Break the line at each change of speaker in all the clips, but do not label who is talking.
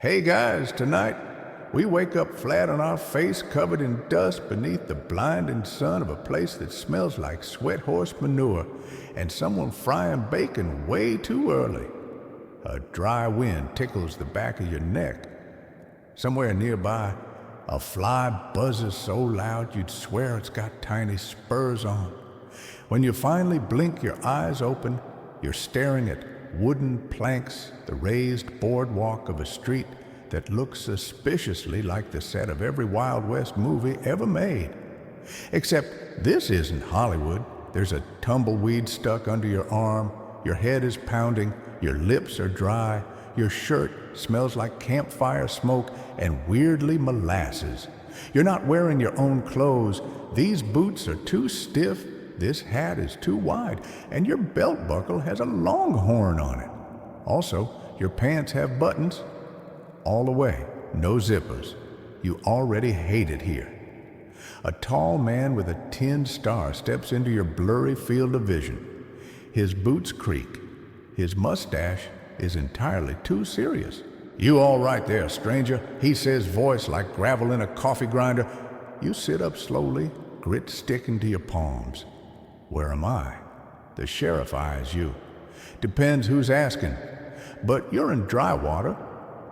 Hey guys, tonight we wake up flat on our face, covered in dust beneath the blinding sun of a place that smells like sweat horse manure and someone frying bacon way too early. A dry wind tickles the back of your neck. Somewhere nearby, a fly buzzes so loud you'd swear it's got tiny spurs on. When you finally blink your eyes open, you're staring at wooden planks, the raised boardwalk of a street that looks suspiciously like the set of every Wild West movie ever made. Except this isn't Hollywood. There's a tumbleweed stuck under your arm, your head is pounding, your lips are dry, your shirt smells like campfire smoke and weirdly molasses. You're not wearing your own clothes. These boots are too stiff. This hat is too wide, and your belt buckle has a longhorn on it. Also, your pants have buttons all the way, no zippers. You already hate it here. A tall man with a tin star steps into your blurry field of vision. His boots creak. His mustache is entirely too serious. "You all right there, stranger?" he says, voice like gravel in a coffee grinder. You sit up slowly, grit sticking to your palms. "Where am I?" The sheriff eyes you. "Depends who's asking. But you're in Drywater,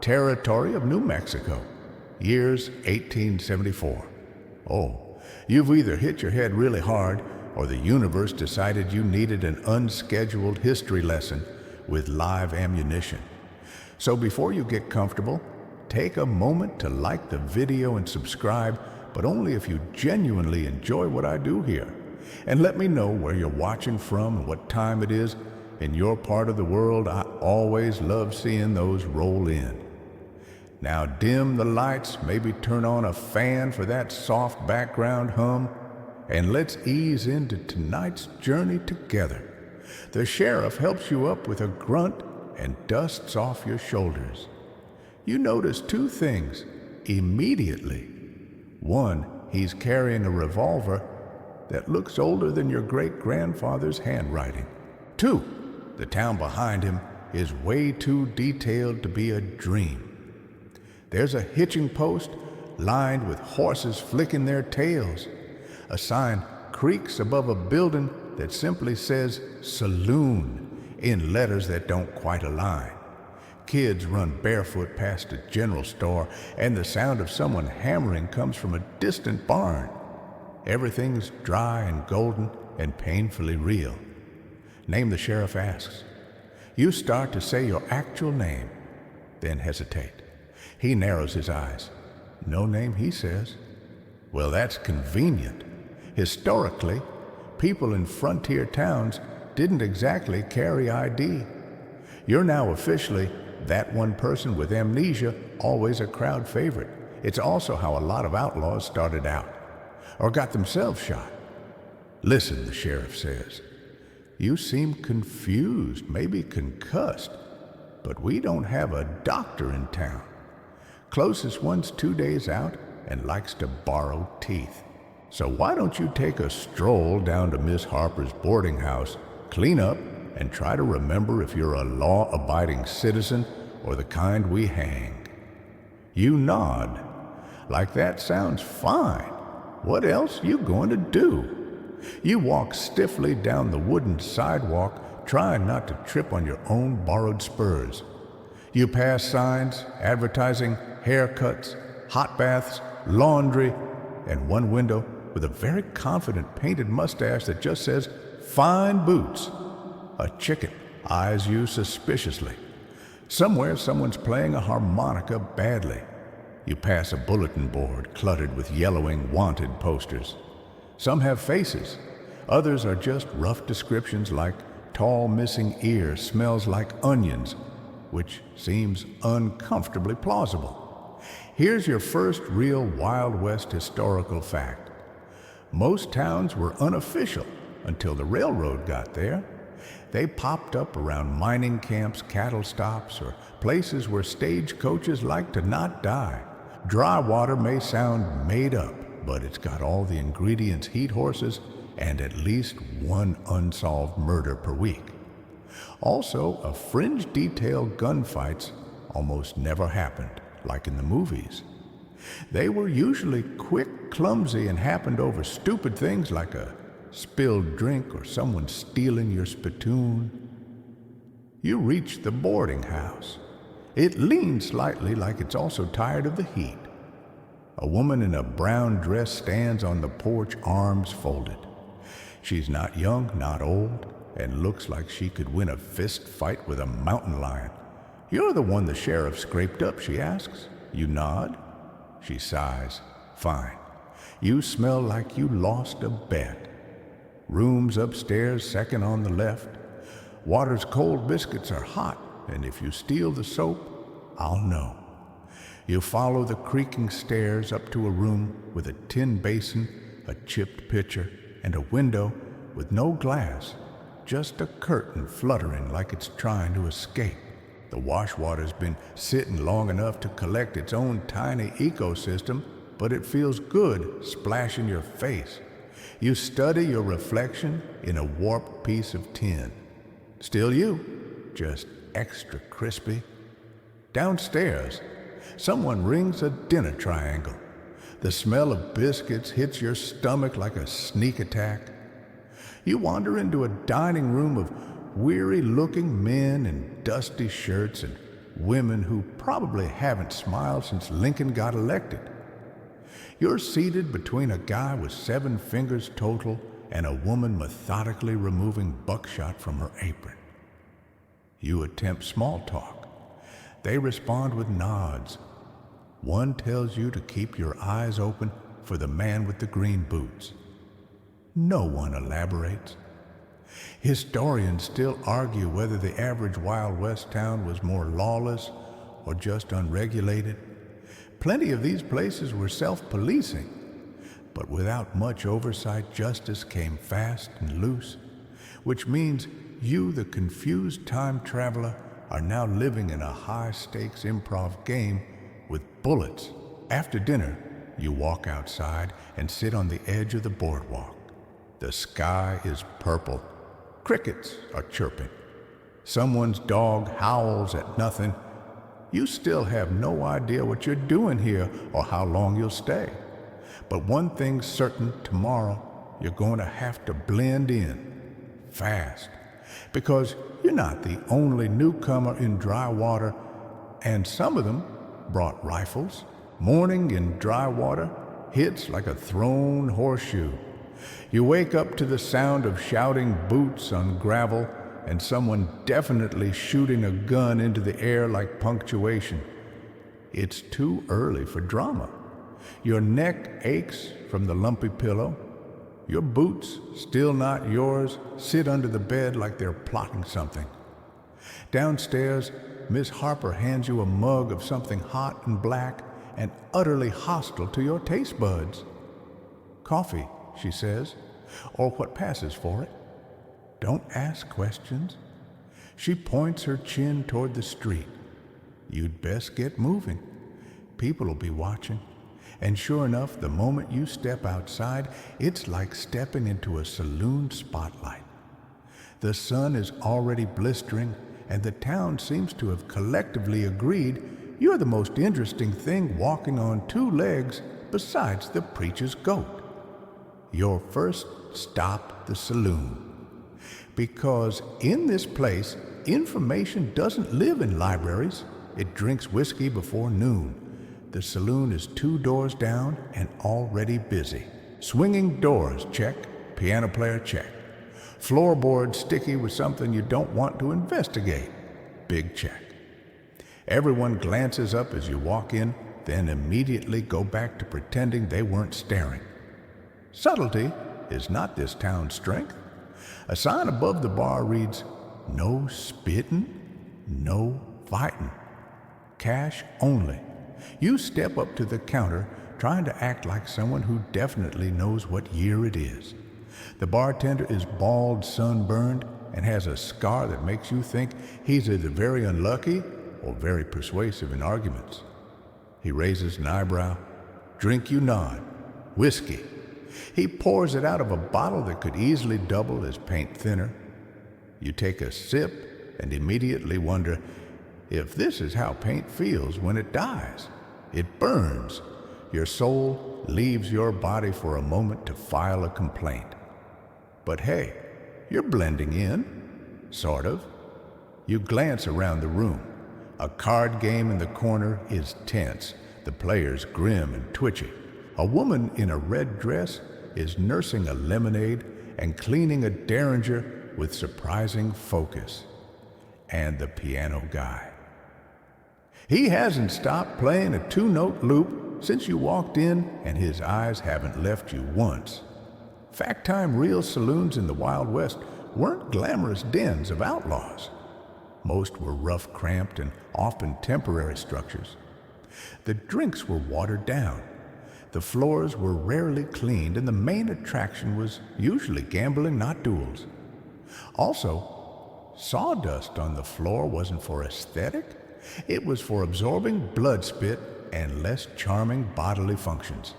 territory of New Mexico. Year's 1874. Oh, you've either hit your head really hard or the universe decided you needed an unscheduled history lesson with live ammunition. So before you get comfortable, take a moment to like the video and subscribe, but only if you genuinely enjoy what I do here. And let me know where you're watching from and what time it is. In your part of the world, I always love seeing those roll in. Now dim the lights, maybe turn on a fan for that soft background hum, and let's ease into tonight's journey together. The sheriff helps you up with a grunt and dusts off your shoulders. You notice two things immediately. One, he's carrying a revolver that looks older than your great-grandfather's handwriting. Two, the town behind him is way too detailed to be a dream. There's a hitching post lined with horses flicking their tails. A sign creaks above a building that simply says "Saloon" in letters that don't quite align. Kids run barefoot past a general store, and the sound of someone hammering comes from a distant barn. Everything's dry and golden and painfully real. Name, the sheriff asks. You start to say your actual name, then hesitate. He narrows his eyes. No name, he says. Well, that's convenient. Historically, people in frontier towns didn't exactly carry ID. You're now officially that one person with amnesia, always a crowd favorite. It's also how a lot of outlaws started out, or got themselves shot. Listen, the sheriff says. You seem confused, maybe concussed, but we don't have a doctor in town. Closest one's 2 days out and likes to borrow teeth. So why don't you take a stroll down to Miss Harper's boarding house, clean up, and try to remember if you're a law-abiding citizen or the kind we hang. You nod. Like that sounds fine. What else you going to do? You walk stiffly down the wooden sidewalk, trying not to trip on your own borrowed spurs. You pass signs advertising haircuts, hot baths, laundry, and one window with a very confident painted mustache that just says, "Fine boots." A chicken eyes you suspiciously. Somewhere someone's playing a harmonica badly. You pass a bulletin board cluttered with yellowing wanted posters. Some have faces. Others are just rough descriptions like "tall missing ear smells like onions," which seems uncomfortably plausible. Here's your first real Wild West historical fact. Most towns were unofficial until the railroad got there. They popped up around mining camps, cattle stops, or places where stagecoaches like to not die. Drywater may sound made up, but it's got all the ingredients: heat horses and at least one unsolved murder per week. Also, a fringe detail gunfights almost never happened, like in the movies. They were usually quick, clumsy, and happened over stupid things like a spilled drink or someone stealing your spittoon. You reach the boarding house. It leans slightly like it's also tired of the heat. A woman in a brown dress stands on the porch, arms folded. She's not young, not old, and looks like she could win a fist fight with a mountain lion. "You're the one the sheriff scraped up," she asks. You nod. She sighs. "Fine. You smell like you lost a bet. Rooms upstairs, second on the left. Water's cold biscuits are hot, and if you steal the soap, I'll know." You follow the creaking stairs up to a room with a tin basin, a chipped pitcher, and a window with no glass, just a curtain fluttering like it's trying to escape. The wash water's been sitting long enough to collect its own tiny ecosystem, but it feels good splashing your face. You study your reflection in a warped piece of tin. Still you, just extra crispy. Downstairs, someone rings a dinner triangle. The smell of biscuits hits your stomach like a sneak attack. You wander into a dining room of weary-looking men in dusty shirts and women who probably haven't smiled since Lincoln got elected. You're seated between a guy with 7 fingers total and a woman methodically removing buckshot from her apron. You attempt small talk. They respond with nods. One tells you to keep your eyes open for the man with the green boots. No one elaborates. Historians still argue whether the average Wild West town was more lawless or just unregulated. Plenty of these places were self-policing, but without much oversight, justice came fast and loose, which means you, the confused time traveler, are now living in a high-stakes improv game with bullets. After dinner, you walk outside and sit on the edge of the boardwalk. The sky is purple. Crickets are chirping. Someone's dog howls at nothing. You still have no idea what you're doing here or how long you'll stay. But one thing's certain: tomorrow you're going to have to blend in fast, because you're not the only newcomer in dry water, and some of them brought rifles. Morning in dry water hits like a thrown horseshoe. You wake up to the sound of shouting boots on gravel and someone definitely shooting a gun into the air like punctuation. It's too early for drama. Your neck aches from the lumpy pillow. Your boots, still not yours, sit under the bed like they're plotting something. Downstairs, Miss Harper hands you a mug of something hot and black and utterly hostile to your taste buds. "Coffee," she says, "or what passes for it. Don't ask questions." She points her chin toward the street. You'd best get moving. People'll be watching. And sure enough, the moment you step outside, it's like stepping into a saloon spotlight. The sun is already blistering, and the town seems to have collectively agreed you're the most interesting thing walking on 2 legs besides the preacher's goat. Your first stop, the saloon. Because in this place, information doesn't live in libraries. It drinks whiskey before noon. The saloon is 2 doors down and already busy. Swinging doors, check. Piano player, check. Floorboard sticky with something you don't want to investigate. Big check. Everyone glances up as you walk in, then immediately go back to pretending they weren't staring. Subtlety is not this town's strength. A sign above the bar reads, "No spittin', no fightin'. Cash only." You step up to the counter, trying to act like someone who definitely knows what year it is. The bartender is bald, sunburned, and has a scar that makes you think he's either very unlucky or very persuasive in arguments. He raises an eyebrow. "Drink?" You nod. "Whiskey." He pours it out of a bottle that could easily double as paint thinner. You take a sip and immediately wonder, If this is how paint feels when it dies, it burns. Your soul leaves your body for a moment to file a complaint. But hey, you're blending in, sort of. You glance around the room. A card game in the corner is tense, the players grim and twitchy. A woman in a red dress is nursing a lemonade and cleaning a derringer with surprising focus. And the piano guy. He hasn't stopped playing a two-note loop since you walked in, and his eyes haven't left you once. Fact-time real saloons in the Wild West weren't glamorous dens of outlaws. Most were rough, cramped, and often temporary structures. The drinks were watered down. The floors were rarely cleaned, and the main attraction was usually gambling, not duels. Also, sawdust on the floor wasn't for aesthetic. It was for absorbing blood spit and less charming bodily functions.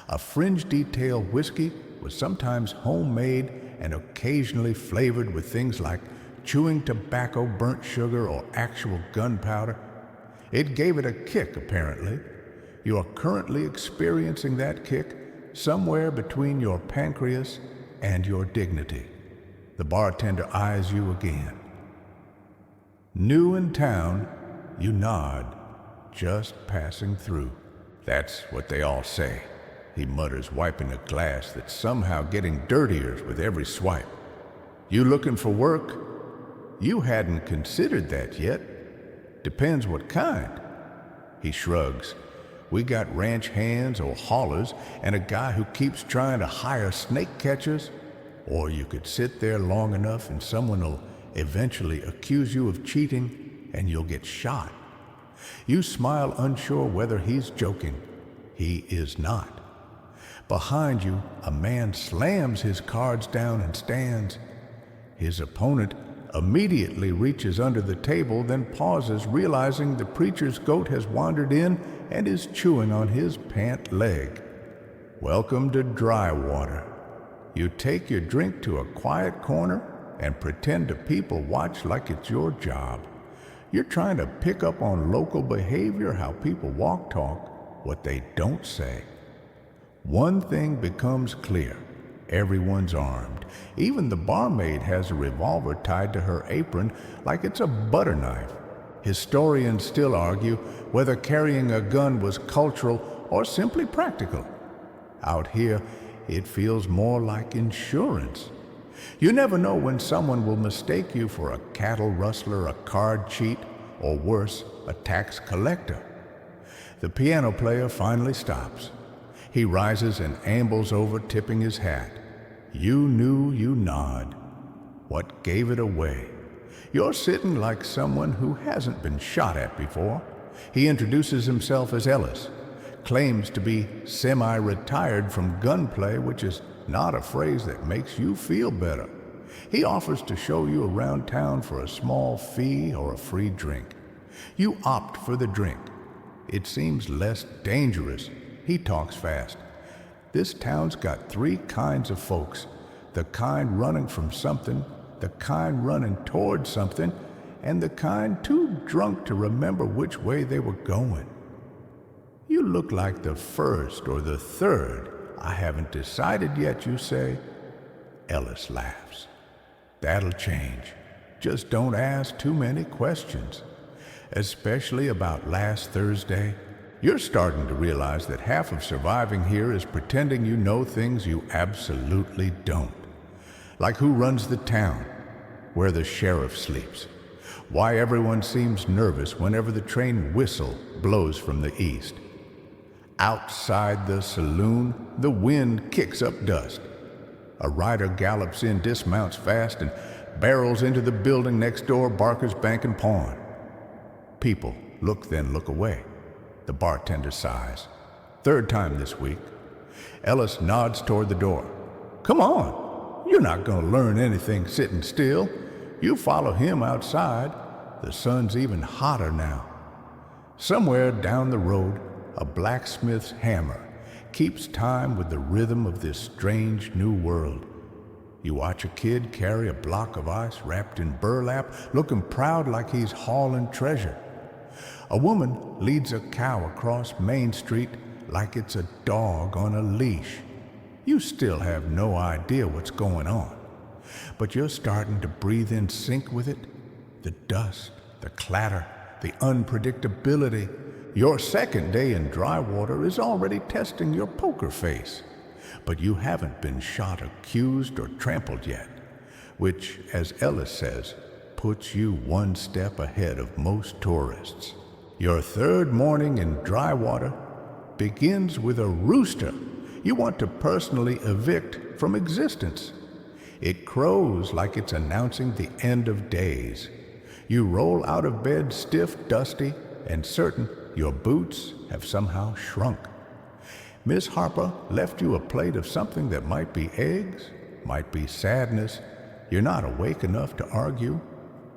A fringe detail whiskey was sometimes homemade and occasionally flavored with things like chewing tobacco, burnt sugar, or actual gunpowder. It gave it a kick, apparently. You are currently experiencing that kick somewhere between your pancreas and your dignity. The bartender eyes you again. New in town, you nod, just passing through. That's what they all say, he mutters, wiping a glass that's somehow getting dirtier with every swipe. You looking for work? You hadn't considered that yet. Depends what kind. He shrugs. We got ranch hands or haulers and a guy who keeps trying to hire snake catchers. Or you could sit there long enough and someone will eventually accuse you of cheating and you'll get shot. You smile, unsure whether he's joking. He is not. Behind you, a man slams his cards down and stands. His opponent immediately reaches under the table, then pauses, realizing the preacher's goat has wandered in and is chewing on his pant leg. Welcome to dry water. You take your drink to a quiet corner and pretend to people watch like it's your job. You're trying to pick up on local behavior, how people walk, talk, what they don't say. One thing becomes clear. Everyone's armed. Even the barmaid has a revolver tied to her apron like it's a butter knife. Historians still argue whether carrying a gun was cultural or simply practical. Out here, it feels more like insurance. You never know when someone will mistake you for a cattle rustler, a card cheat, or worse, a tax collector. The piano player finally stops. He rises and ambles over, tipping his hat. You knew, you nod. What gave it away? You're sitting like someone who hasn't been shot at before. He introduces himself as Ellis, claims to be semi-retired from gunplay, which is not a phrase that makes you feel better. He offers to show you around town for a small fee or a free drink. You opt for the drink. It seems less dangerous. He talks fast. This town's got three kinds of folks. The kind running from something, the kind running towards something, and the kind too drunk to remember which way they were going. You look like the first or the third. I haven't decided yet, you say. Ellis laughs. That'll change. Just don't ask too many questions. Especially about last Thursday. You're starting to realize that half of surviving here is pretending you know things you absolutely don't. Like who runs the town, where the sheriff sleeps, why everyone seems nervous whenever the train whistle blows from the east. Outside the saloon, the wind kicks up dust. A rider gallops in, dismounts fast, and barrels into the building next door, Barker's Bank and Pawn. People look, then look away. The bartender sighs. Third time this week. Ellis nods toward the door. Come on, you're not going to learn anything sitting still. You follow him outside. The sun's even hotter now. Somewhere down the road, a blacksmith's hammer keeps time with the rhythm of this strange new world. You watch a kid carry a block of ice wrapped in burlap, looking proud like he's hauling treasure. A woman leads a cow across Main Street like it's a dog on a leash. You still have no idea what's going on, but you're starting to breathe in sync with it. The dust, the clatter, the unpredictability. Your second day in dry water is already testing your poker face, but you haven't been shot, accused, or trampled yet, which, as Ellis says, puts you one step ahead of most tourists. Your third morning in dry water begins with a rooster you want to personally evict from existence. It crows like it's announcing the end of days. You roll out of bed stiff, dusty, and certain your boots have somehow shrunk. Miss Harper left you a plate of something that might be eggs, might be sadness. You're not awake enough to argue.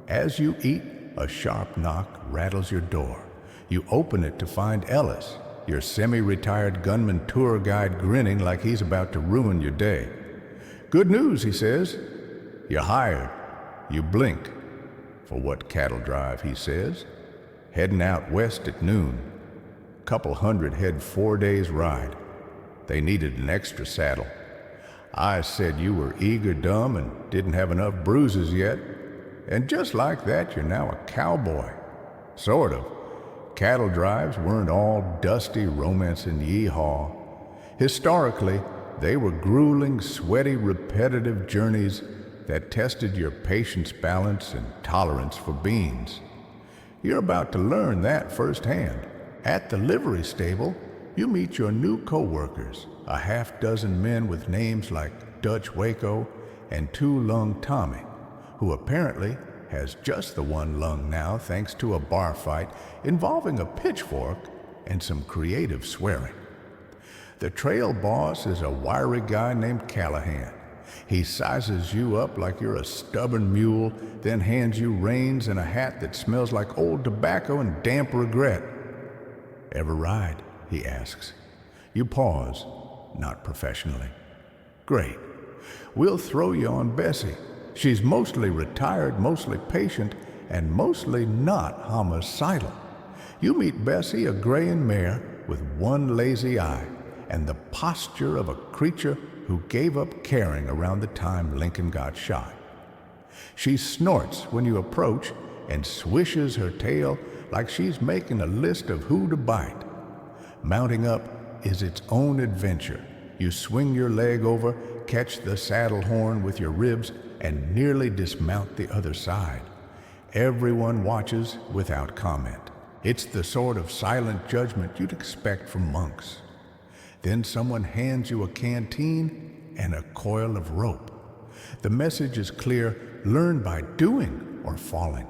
As you eat, a sharp knock rattles your door. You open it to find Ellis, your semi-retired gunman tour guide, grinning like he's about to ruin your day. "Good news," he says. "You're hired." You blink. "For what cattle drive?" he says. "Heading out west at noon. Couple hundred head 4 days ride. They needed an extra saddle. I said you were eager, dumb, and didn't have enough bruises yet. And just like that, you're now a cowboy. Sort of. Cattle drives weren't all dusty romance and yeehaw. Historically, they were grueling, sweaty, repetitive journeys that tested your patience, balance, and tolerance for beans. You're about to learn that firsthand. At the livery stable, you meet your new co-workers, a half-dozen men with names like Dutch Waco and Two Lung Tommy, who apparently has just the one lung now thanks to a bar fight involving a pitchfork and some creative swearing. The trail boss is a wiry guy named Callahan. He sizes you up like you're a stubborn mule, then hands you reins and a hat that smells like old tobacco and damp regret. "Ever ride?" he asks. You pause, not professionally. "Great. We'll throw you on Bessie. She's mostly retired, mostly patient, and mostly not homicidal." You meet Bessie, a graying mare with one lazy eye and the posture of a creature who gave up caring around the time Lincoln got shot. She snorts when you approach and swishes her tail like she's making a list of who to bite. Mounting up is its own adventure. You swing your leg over, catch the saddle horn with your ribs, and nearly dismount the other side. Everyone watches without comment. It's the sort of silent judgment you'd expect from monks. Then someone hands you a canteen and a coil of rope. The message is clear: learn by doing or falling.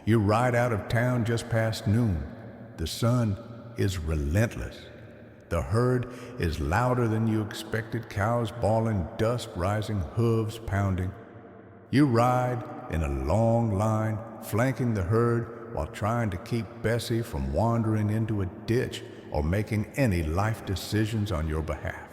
You ride out of town just past noon. The sun is relentless. The herd is louder than you expected, cows bawling, dust rising, hooves pounding. You ride in a long line, flanking the herd while trying to keep Bessie from wandering into a ditch or making any life decisions on your behalf.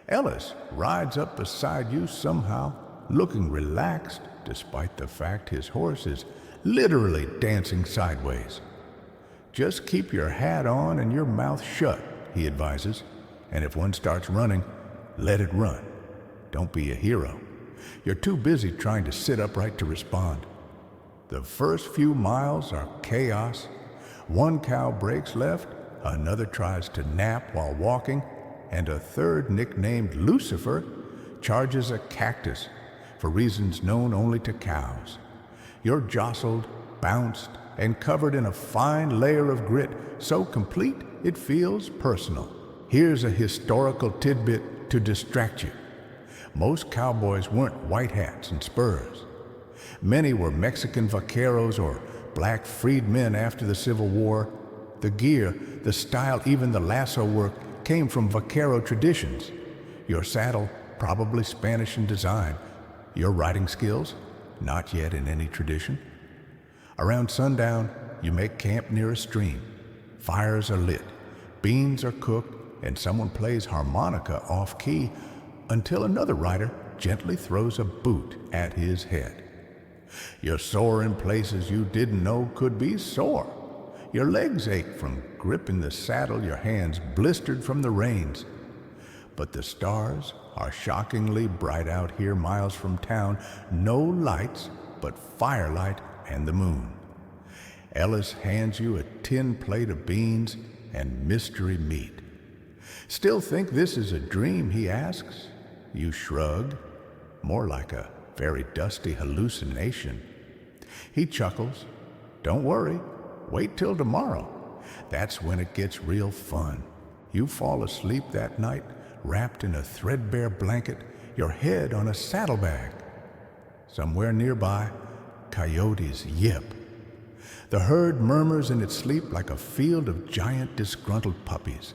Ellis rides up beside you somehow, looking relaxed despite the fact his horse is literally dancing sideways. "Just keep your hat on and your mouth shut," he advises, "and if one starts running, let it run. Don't be a hero. You're too busy trying to sit upright to respond." The first few miles are chaos. One cow breaks left, another tries to nap while walking, and a third, nicknamed Lucifer, charges a cactus for reasons known only to cows. You're jostled, bounced, and covered in a fine layer of grit, so complete it feels personal. Here's a historical tidbit to distract you. Most cowboys weren't white hats and spurs. Many were Mexican vaqueros or black freedmen after the Civil War. The gear, the style, even the lasso work came from vaquero traditions. Your saddle, probably Spanish in design. Your riding skills, not yet in any tradition. Around sundown, you make camp near a stream. Fires are lit, beans are cooked, and someone plays harmonica off-key until another rider gently throws a boot at his head. You're sore in places you didn't know could be sore. Your legs ache from gripping the saddle, your hands blistered from the reins. But the stars are shockingly bright out here miles from town. No lights but firelight and the moon. Ellis hands you a tin plate of beans and mystery meat. Still think this is a dream, he asks. You shrug, more like a very dusty hallucination. He chuckles. Don't worry, wait till tomorrow. That's when it gets real fun. You fall asleep that night, wrapped in a threadbare blanket, your head on a saddlebag. Somewhere nearby, coyotes yip. The herd murmurs in its sleep like a field of giant disgruntled puppies.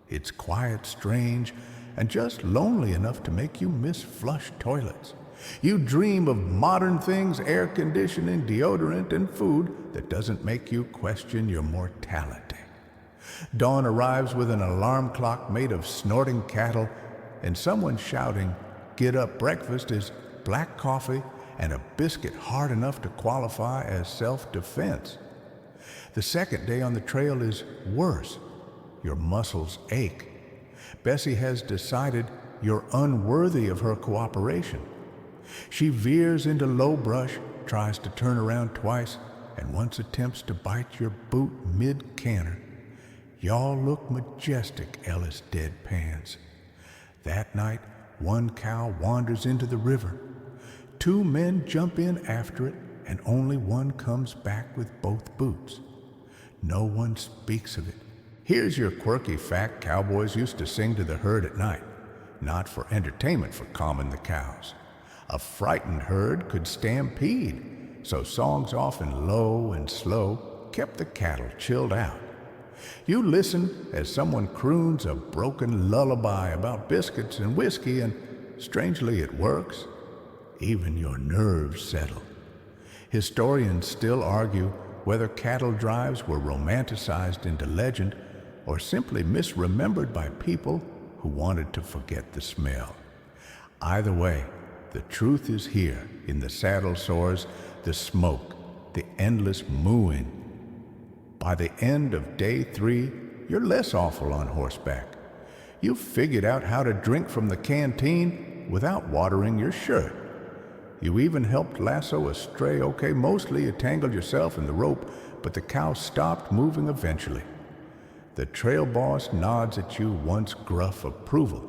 It's quiet, strange, and just lonely enough to make you miss flush toilets. You dream of modern things, air conditioning, deodorant, and food that doesn't make you question your mortality. Dawn arrives with an alarm clock made of snorting cattle and someone shouting, "Get up, breakfast is black coffee and a biscuit hard enough to qualify as self-defense." The second day on the trail is worse. Your muscles ache. Bessie has decided you're unworthy of her cooperation. She veers into low brush, tries to turn around twice, and once attempts to bite your boot mid-canter. Y'all look majestic, Ellis deadpans. That night, one cow wanders into the river. Two men jump in after it, and only one comes back with both boots. No one speaks of it. Here's your quirky fact cowboys used to sing to the herd at night, not for entertainment for calming the cows. A frightened herd could stampede, so songs often low and slow kept the cattle chilled out. You listen as someone croons a broken lullaby about biscuits and whiskey, and strangely it works. Even your nerves settle. Historians still argue whether cattle drives were romanticized into legend or simply misremembered by people who wanted to forget the smell. Either way, the truth is here in the saddle sores, the smoke, the endless mooing. By the end of day 3, you're less awful on horseback. You've figured out how to drink from the canteen without watering your shirt. You even helped lasso a stray. Okay, mostly you tangled yourself in the rope, but the cow stopped moving eventually. The trail boss nods at you once gruff approval.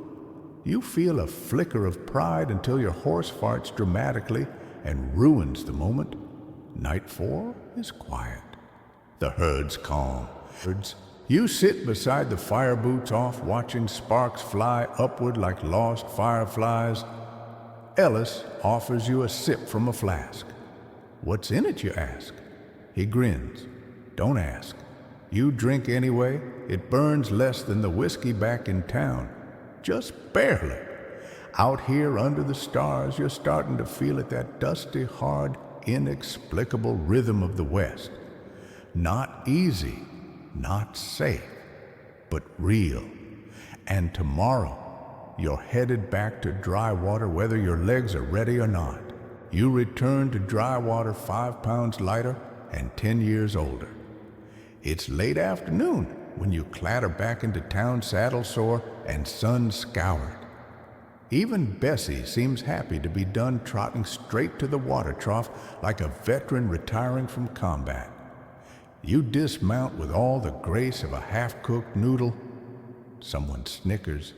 You feel a flicker of pride until your horse farts dramatically and ruins the moment. Night 4 is quiet. The herd's calm. You sit beside the fire boots off, watching sparks fly upward like lost fireflies. Ellis offers you a sip from a flask. "What's in it?" you ask. He grins. "Don't ask. You drink anyway. It burns less than the whiskey back in town. Just barely. Out here under the stars, you're starting to feel it, that dusty, hard, inexplicable rhythm of the West. Not easy, not safe, but real. And tomorrow, you're headed back to dry water whether your legs are ready or not. You return to dry water 5 pounds lighter and 10 years older. It's late afternoon when you clatter back into town saddle sore and sun-scoured. Even Bessie seems happy to be done trotting straight to the water trough like a veteran retiring from combat. You dismount with all the grace of a half-cooked noodle. Someone snickers.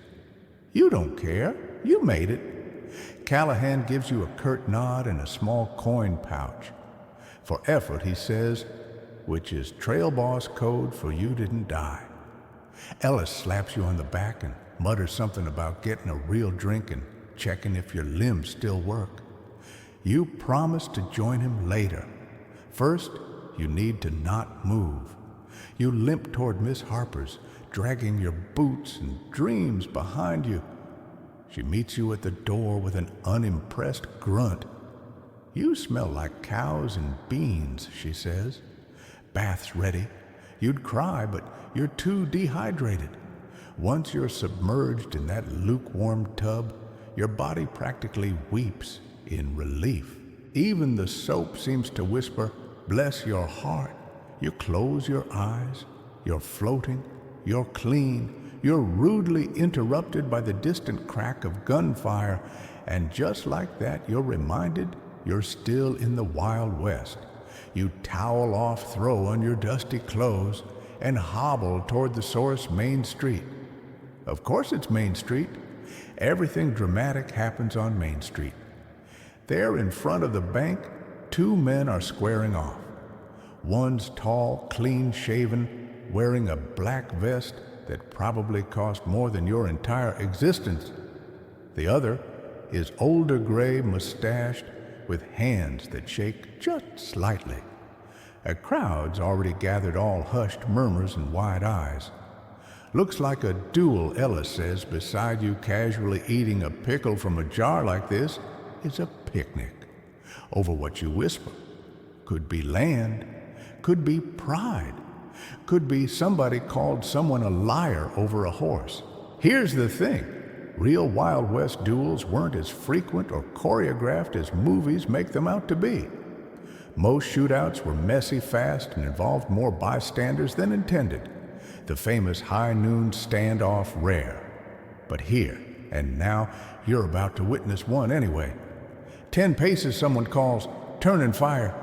You don't care. You made it. Callahan gives you a curt nod and a small coin pouch. For effort, he says, which is trail boss code for you didn't die. Ellis slaps you on the back and mutters something about getting a real drink and checking if your limbs still work. You promise to join him later. First, you need to not move. You limp toward Miss Harper's, dragging your boots and dreams behind you. She meets you at the door with an unimpressed grunt. "You smell like cows and beans," she says. "Bath's ready. You'd cry, but you're too dehydrated. Once you're submerged in that lukewarm tub, Your body practically weeps in relief. Even the soap seems to whisper, "Bless your heart." You close your eyes, you're floating, you're clean, you're rudely interrupted by the distant crack of gunfire, and just like that, you're reminded you're still in the Wild West. You towel off, throw on your dusty clothes, and hobble toward the source Main Street. Of course it's Main Street. Everything dramatic happens on Main Street. There in front of the bank, two men are squaring off. One's tall, clean-shaven, wearing a black vest that probably cost more than your entire existence. The other is older gray, mustached, with hands that shake just slightly. A crowd's already gathered, all hushed murmurs and wide eyes. Looks like a duel, Ellis says, beside you casually eating a pickle from a jar like this is a picnic. Over what you whisper. Could be land, could be pride, could be somebody called someone a liar over a horse. Here's the thing. Real Wild West duels weren't as frequent or choreographed as movies make them out to be. Most shootouts were messy, fast, and involved more bystanders than intended. The famous high noon standoff rare. But here and now, you're about to witness one anyway. 10 paces someone calls, "Turn and fire."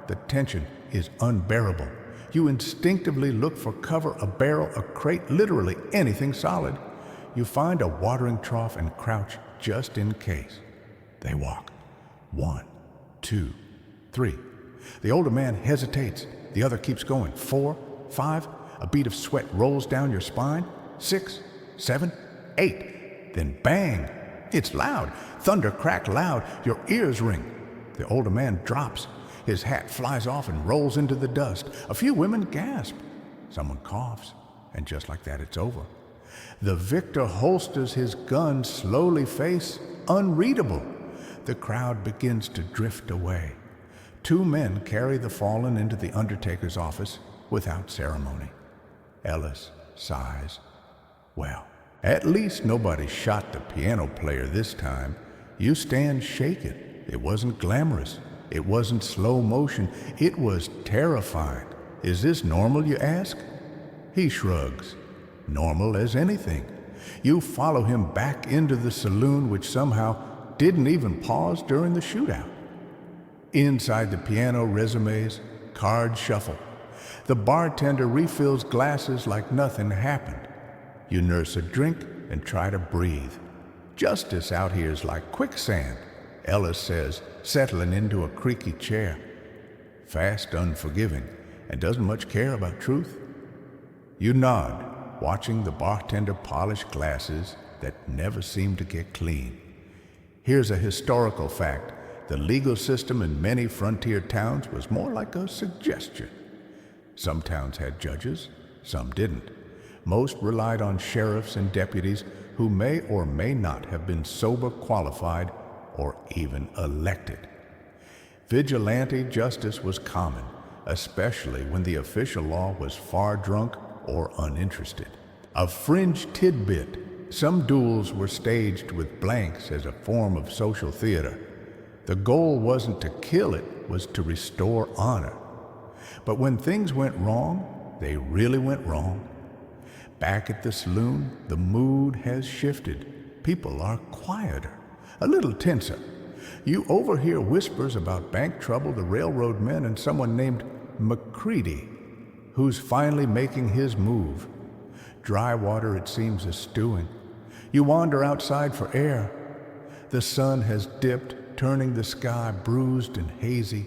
The tension is unbearable. You instinctively look for cover, a barrel, a crate, literally anything solid. You find a watering trough and crouch just in case. They walk. 1, 2, 3. The older man hesitates. The other keeps going. 4, 5. A bead of sweat rolls down your spine. 6, 7, 8. Then bang! It's loud. Thunder crack loud. Your ears ring. The older man drops. His hat flies off and rolls into the dust. A few women gasp. Someone coughs. And just like that, it's over. The victor holsters his gun, slowly, face unreadable. The crowd begins to drift away. 2 men carry the fallen into the undertaker's office without ceremony. Ellis sighs. Well, at least nobody shot the piano player this time. You stand shaken. It wasn't glamorous. It wasn't slow motion. It was terrifying. Is this normal, you ask? He shrugs. Normal as anything. You follow him back into the saloon, which somehow didn't even pause during the shootout. Inside the piano, resumes, cards shuffle. The bartender refills glasses like nothing happened. You nurse a drink and try to breathe. Justice out here is like quicksand, Ellis says, settling into a creaky chair. Fast, unforgiving, and doesn't much care about truth. You nod, watching the bartender polish glasses that never seem to get clean. Here's a historical fact. The legal system in many frontier towns was more like a suggestion. Some towns had judges, some didn't. Most relied on sheriffs and deputies who may or may not have been sober qualified or even elected. Vigilante justice was common, especially when the official law was far drunk or uninterested. A fringe tidbit, some duels were staged with blanks as a form of social theater. The goal wasn't to kill, it was to restore honor. But when things went wrong, they really went wrong. Back at the saloon, the mood has shifted. People are quieter, a little tenser. You overhear whispers about bank trouble, the railroad men, and someone named McCready, who's finally making his move. Dry water, it seems, is stewing. You wander outside for air. The sun has dipped, turning the sky bruised and hazy.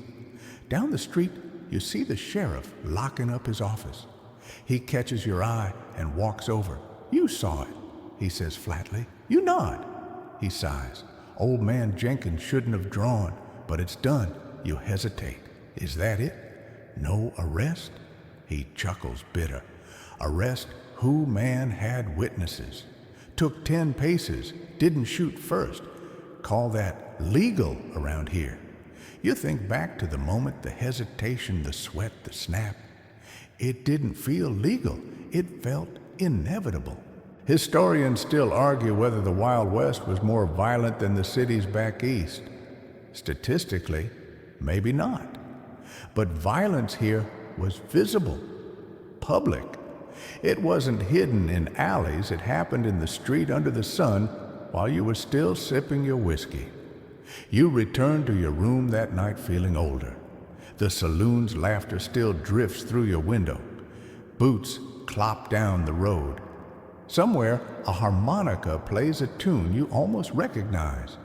Down the street, you see the sheriff locking up his office. He catches your eye and walks over. "You saw it," he says flatly. You nod. He sighs. "Old man Jenkins shouldn't have drawn, but it's done." You hesitate. "Is that it? No arrest?" He chuckles bitter. "Arrest who? Man had witnesses. Took 10 paces, didn't shoot first. Call that legal around here." You think back to the moment, the hesitation, the sweat, the snap. It didn't feel legal. It felt inevitable. Historians still argue whether the Wild West was more violent than the cities back east. Statistically, maybe not. But violence here was visible, public. It wasn't hidden in alleys. It happened in the street under the sun while you were still sipping your whiskey. You returned to your room that night feeling older. The saloon's laughter still drifts through your window. Boots clop down the road. Somewhere, a harmonica plays a tune you almost recognize.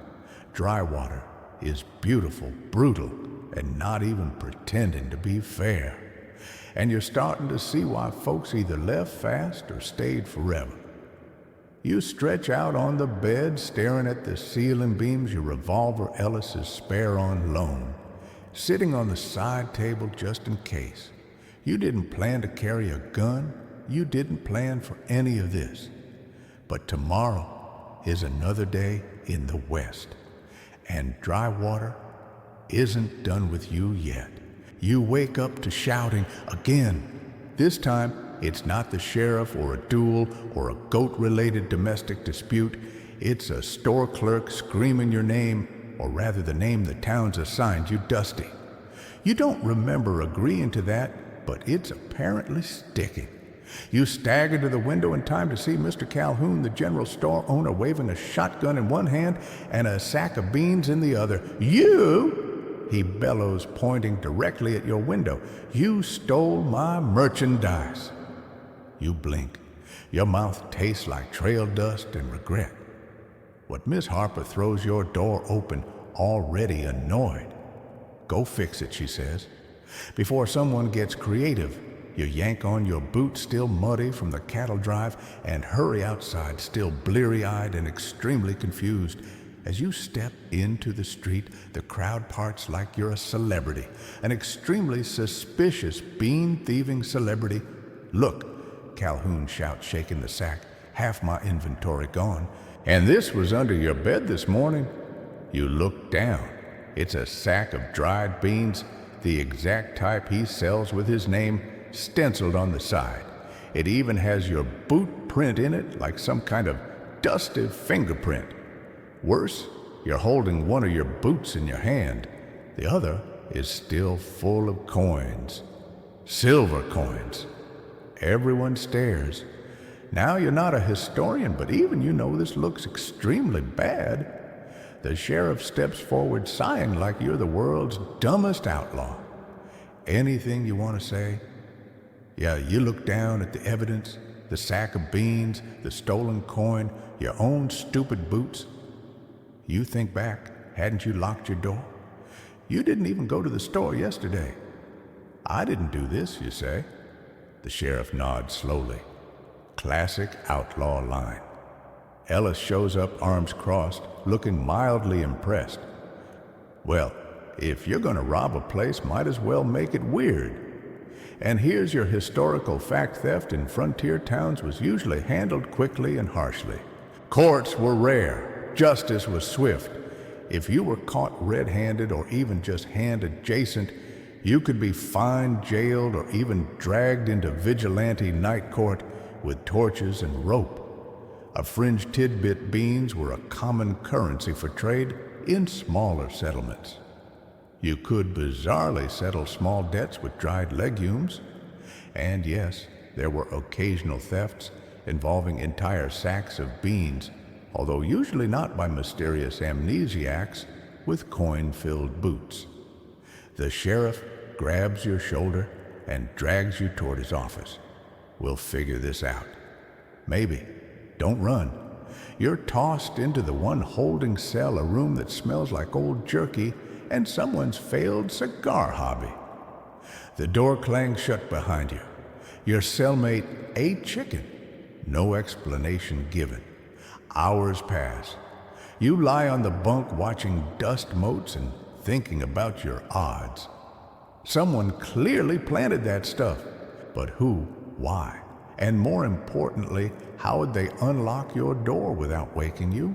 Dry water is beautiful, brutal, and not even pretending to be fair. And you're starting to see why folks either left fast or stayed forever. You stretch out on the bed, staring at the ceiling beams your revolver Ellis is spare on loan, sitting on the side table just in case. You didn't plan to carry a gun. You didn't plan for any of this. But tomorrow is another day in the West, and dry water isn't done with you yet. You wake up to shouting again. This time, it's not the sheriff or a duel or a goat-related domestic dispute. It's a store clerk screaming your name, or rather the name the town's assigned you, Dusty. You don't remember agreeing to that, but it's apparently sticking. You stagger to the window in time to see Mr. Calhoun, the general store owner, waving a shotgun in one hand and a sack of beans in the other. "You," he bellows, pointing directly at your window, "you stole my merchandise." You blink. Your mouth tastes like trail dust and regret. But Miss Harper throws your door open, already annoyed. "Go fix it," she says. Before someone gets creative, you yank on your boots still muddy from the cattle drive and hurry outside still bleary-eyed and extremely confused. As you step into the street, the crowd parts like you're a celebrity, an extremely suspicious bean-thieving celebrity. "Look," Calhoun shouts, shaking the sack, "half my inventory gone. And this was under your bed this morning." You look down. It's a sack of dried beans, the exact type he sells, with his name stenciled on the side. It even has your boot print in it, like some kind of dusty fingerprint. Worse, you're holding one of your boots in your hand. The other is still full of coins. Silver coins. Everyone stares. Now you're not a historian, but even you know this looks extremely bad. The sheriff steps forward, sighing like you're the world's dumbest outlaw. "Anything you want to say?" Yeah, you look down at the evidence, the sack of beans, the stolen coin, your own stupid boots. You think back. Hadn't you locked your door? You didn't even go to the store yesterday. "I didn't do this," you say. The sheriff nods slowly. Classic outlaw line. Ellis shows up, arms crossed, looking mildly impressed. "Well, if you're going to rob a place, might as well make it weird. And here's your historical fact: theft in frontier towns was usually handled quickly and harshly. Courts were rare. Justice was swift. If you were caught red-handed or even just hand-adjacent, you could be fined, jailed, or even dragged into vigilante night court with torches and rope. A fringe tidbit beans were a common currency for trade in smaller settlements. You could bizarrely settle small debts with dried legumes. And yes, there were occasional thefts involving entire sacks of beans, although usually not by mysterious amnesiacs with coin-filled boots. The sheriff grabs your shoulder and drags you toward his office. "We'll figure this out." "Maybe. Don't run." You're tossed into the one holding cell, a room that smells like old jerky and someone's failed cigar hobby. The door clangs shut behind you. Your cellmate ate chicken. No explanation given. Hours pass. You lie on the bunk watching dust motes and thinking about your odds. Someone clearly planted that stuff. But who? Why? And more importantly, how would they unlock your door without waking you?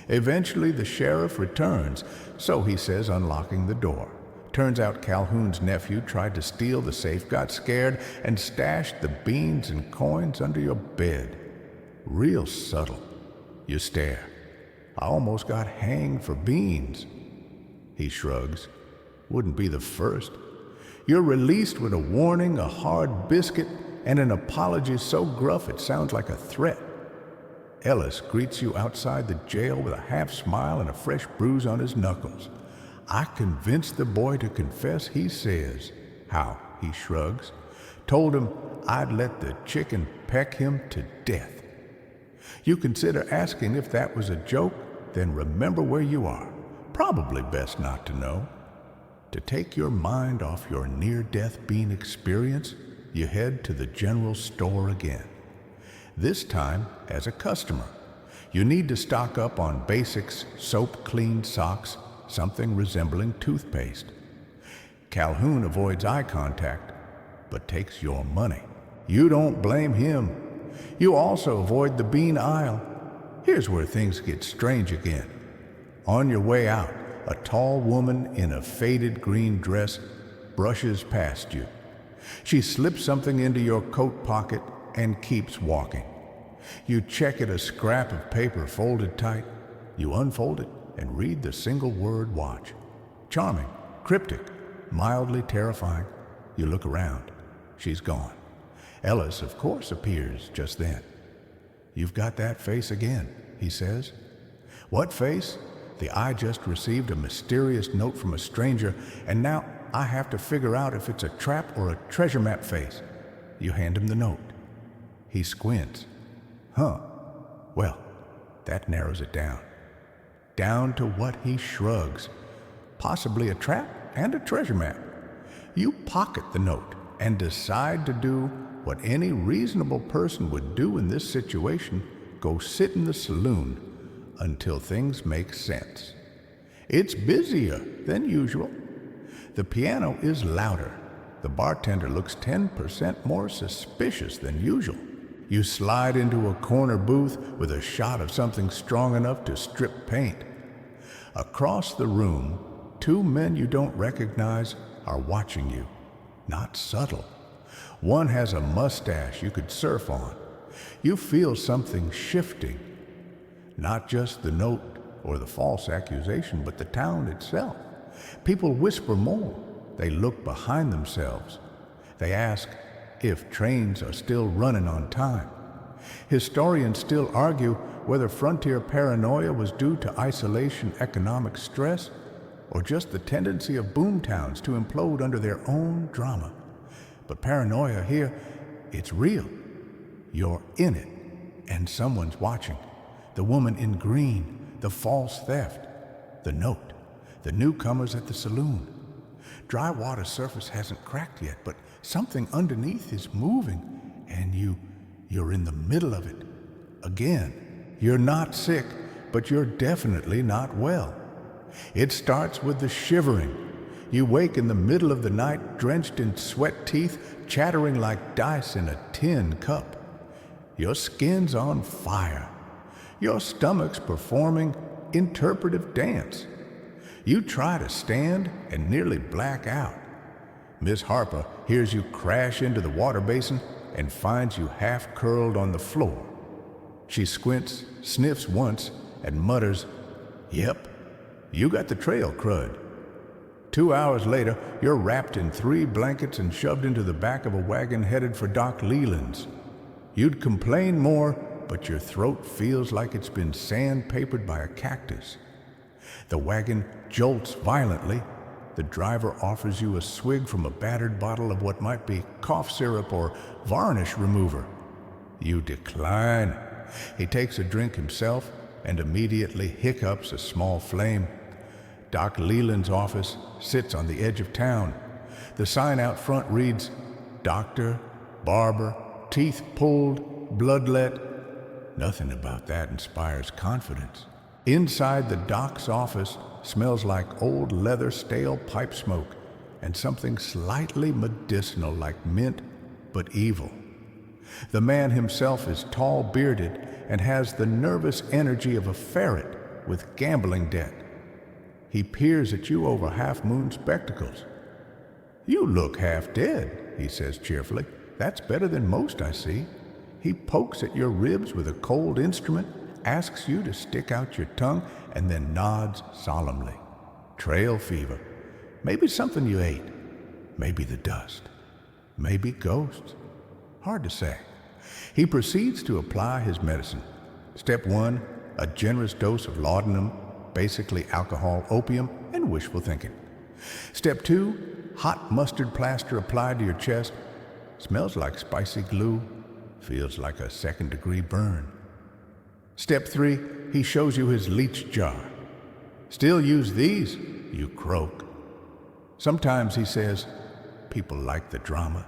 Eventually, the sheriff returns, so he says, unlocking the door. Turns out Calhoun's nephew tried to steal the safe, got scared, and stashed the beans and coins under your bed. real subtle. You stare. I almost got hanged for beans. He shrugs. Wouldn't be the first. You're released with a warning, a hard biscuit, and an apology so gruff it sounds like a threat. Ellis greets you outside the jail with a half smile and a fresh bruise on his knuckles. I convinced the boy to confess, he says. How? He shrugs. Told him I'd let the chicken peck him to death. You consider asking if that was a joke, then remember where you are. Probably best not to know. To take your mind off your near-death bean experience, you head to the general store again. This time as a customer. You need to stock up on basics, soap-cleaned socks, something resembling toothpaste. Calhoun avoids eye contact, but takes your money. You don't blame him. You also avoid the bean aisle. Here's where things get strange again. On your way out, a tall woman in a faded green dress brushes past you. She slips something into your coat pocket and keeps walking. You check at a scrap of paper folded tight. You unfold it and read the single word watch. Charming, cryptic, mildly terrifying. You look around. She's gone. Ellis, of course, appears just then. You've got that face again, he says. What face? The eye just received a mysterious note from a stranger, and now I have to figure out if it's a trap or a treasure map face. You hand him the note. He squints. Huh. Well, that narrows it down. Down to what he shrugs. Possibly a trap and a treasure map. You pocket the note and decide to do what any reasonable person would do in this situation, go sit in the saloon until things make sense. It's busier than usual. The piano is louder. The bartender looks 10% more suspicious than usual. You slide into a corner booth with a shot of something strong enough to strip paint. Across the room, two men you don't recognize are watching you. Not subtle. One has a mustache you could surf on. You feel something shifting. Not just the note or the false accusation, but the town itself. People whisper more. They look behind themselves. They ask if trains are still running on time. Historians still argue whether frontier paranoia was due to isolation, economic stress, or just the tendency of boomtowns to implode under their own drama. But paranoia here, it's real. You're in it, and someone's watching. The woman in green, the false theft, the note, the newcomers at the saloon. Dry water surface hasn't cracked yet, but something underneath is moving, and you're in the middle of it. Again, you're not sick, but you're definitely not well. It starts with the shivering. You wake in the middle of the night, drenched in sweat teeth, chattering like dice in a tin cup. Your skin's on fire. Your stomach's performing interpretive dance. You try to stand and nearly black out. Miss Harper hears you crash into the water basin and finds you half curled on the floor. She squints, sniffs once, and mutters, "Yep, you got the trail crud." 2 hours later, you're wrapped in 3 blankets and shoved into the back of a wagon headed for Doc Leland's. You'd complain more, but your throat feels like it's been sandpapered by a cactus. The wagon jolts violently. The driver offers you a swig from a battered bottle of what might be cough syrup or varnish remover. You decline. He takes a drink himself and immediately hiccups a small flame. Doc Leland's office sits on the edge of town. The sign out front reads, "Doctor, barber, teeth pulled, bloodlet." Nothing about that inspires confidence. Inside the doc's office smells like old leather, stale pipe smoke, and something slightly medicinal like mint, but evil. The man himself is tall-bearded and has the nervous energy of a ferret with gambling debt. He peers at you over half-moon spectacles. "You look half dead," he says cheerfully. "That's better than most I see." He pokes at your ribs with a cold instrument, asks you to stick out your tongue, and then nods solemnly. Trail fever. Maybe something you ate. Maybe the dust. Maybe ghosts. Hard to say. He proceeds to apply his medicine. Step 1, a generous dose of laudanum, basically alcohol, opium, and wishful thinking. Step 2, hot mustard plaster applied to your chest. Smells like spicy glue. Feels like a second-degree burn. Step 3, he shows you his leech jar. Still use these? You croak. Sometimes he says, people like the drama.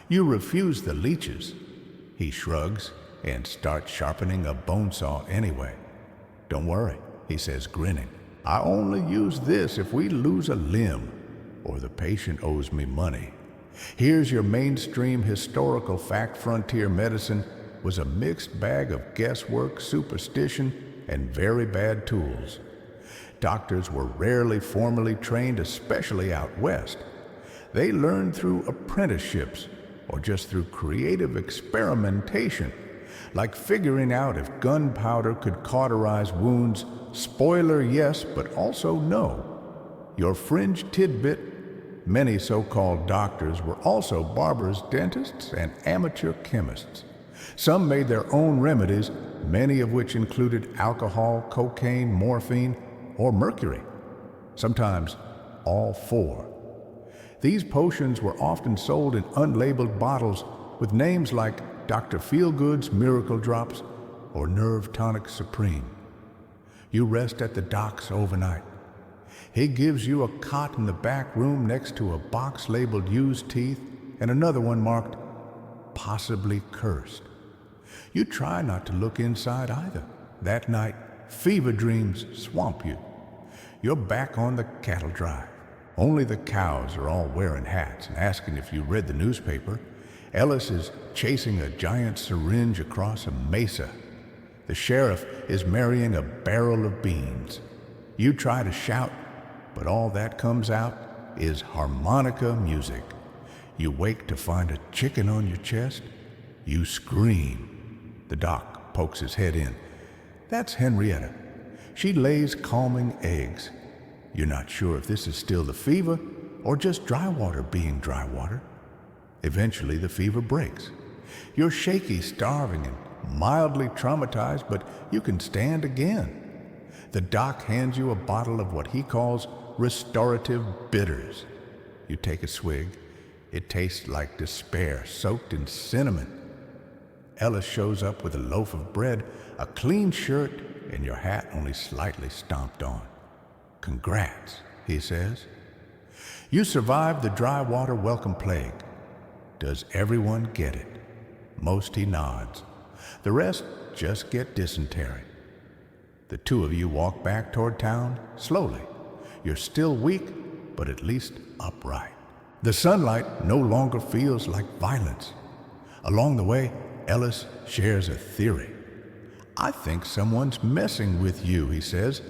You refuse the leeches. He shrugs and starts sharpening a bone saw anyway. Don't worry, he says, grinning. I only use this if we lose a limb or the patient owes me money. Here's your mainstream historical fact. Frontier medicine was a mixed bag of guesswork, superstition, and very bad tools. Doctors were rarely formally trained, especially out west. They learned through apprenticeships or just through creative experimentation, like figuring out if gunpowder could cauterize wounds. Spoiler, yes, but also no. Your fringe tidbit: many so-called doctors were also barbers, dentists, and amateur chemists. Some made their own remedies, many of which included alcohol, cocaine, morphine, or mercury. Sometimes all four. These potions were often sold in unlabeled bottles with names like Dr. Feelgood's Miracle Drops or Nerve Tonic Supreme. You rest at the docks overnight. He gives you a cot in the back room next to a box labeled used teeth and another one marked possibly cursed. You try not to look inside either. That night, fever dreams swamp you. You're back on the cattle drive. Only the cows are all wearing hats and asking if you read the newspaper. Ellis is chasing a giant syringe across a mesa. The sheriff is marrying a barrel of beans. You try to shout, but all that comes out is harmonica music. You wake to find a chicken on your chest. You scream. The doc pokes his head in. That's Henrietta. She lays calming eggs. You're not sure if this is still the fever or just dry water being dry water. Eventually the fever breaks. You're shaky, starving, and mildly traumatized, but you can stand again. The doc hands you a bottle of what he calls restorative bitters. You take a swig. It tastes like despair, soaked in cinnamon. Ellis shows up with a loaf of bread, a clean shirt, and your hat only slightly stomped on. Congrats, he says. You survived the dry water welcome plague. Does everyone get it? Most he nods. The rest just get dysentery. The two of you walk back toward town slowly. You're still weak, but at least upright. The sunlight no longer feels like violence. Along the way, Ellis shares a theory. I think someone's messing with you, he says.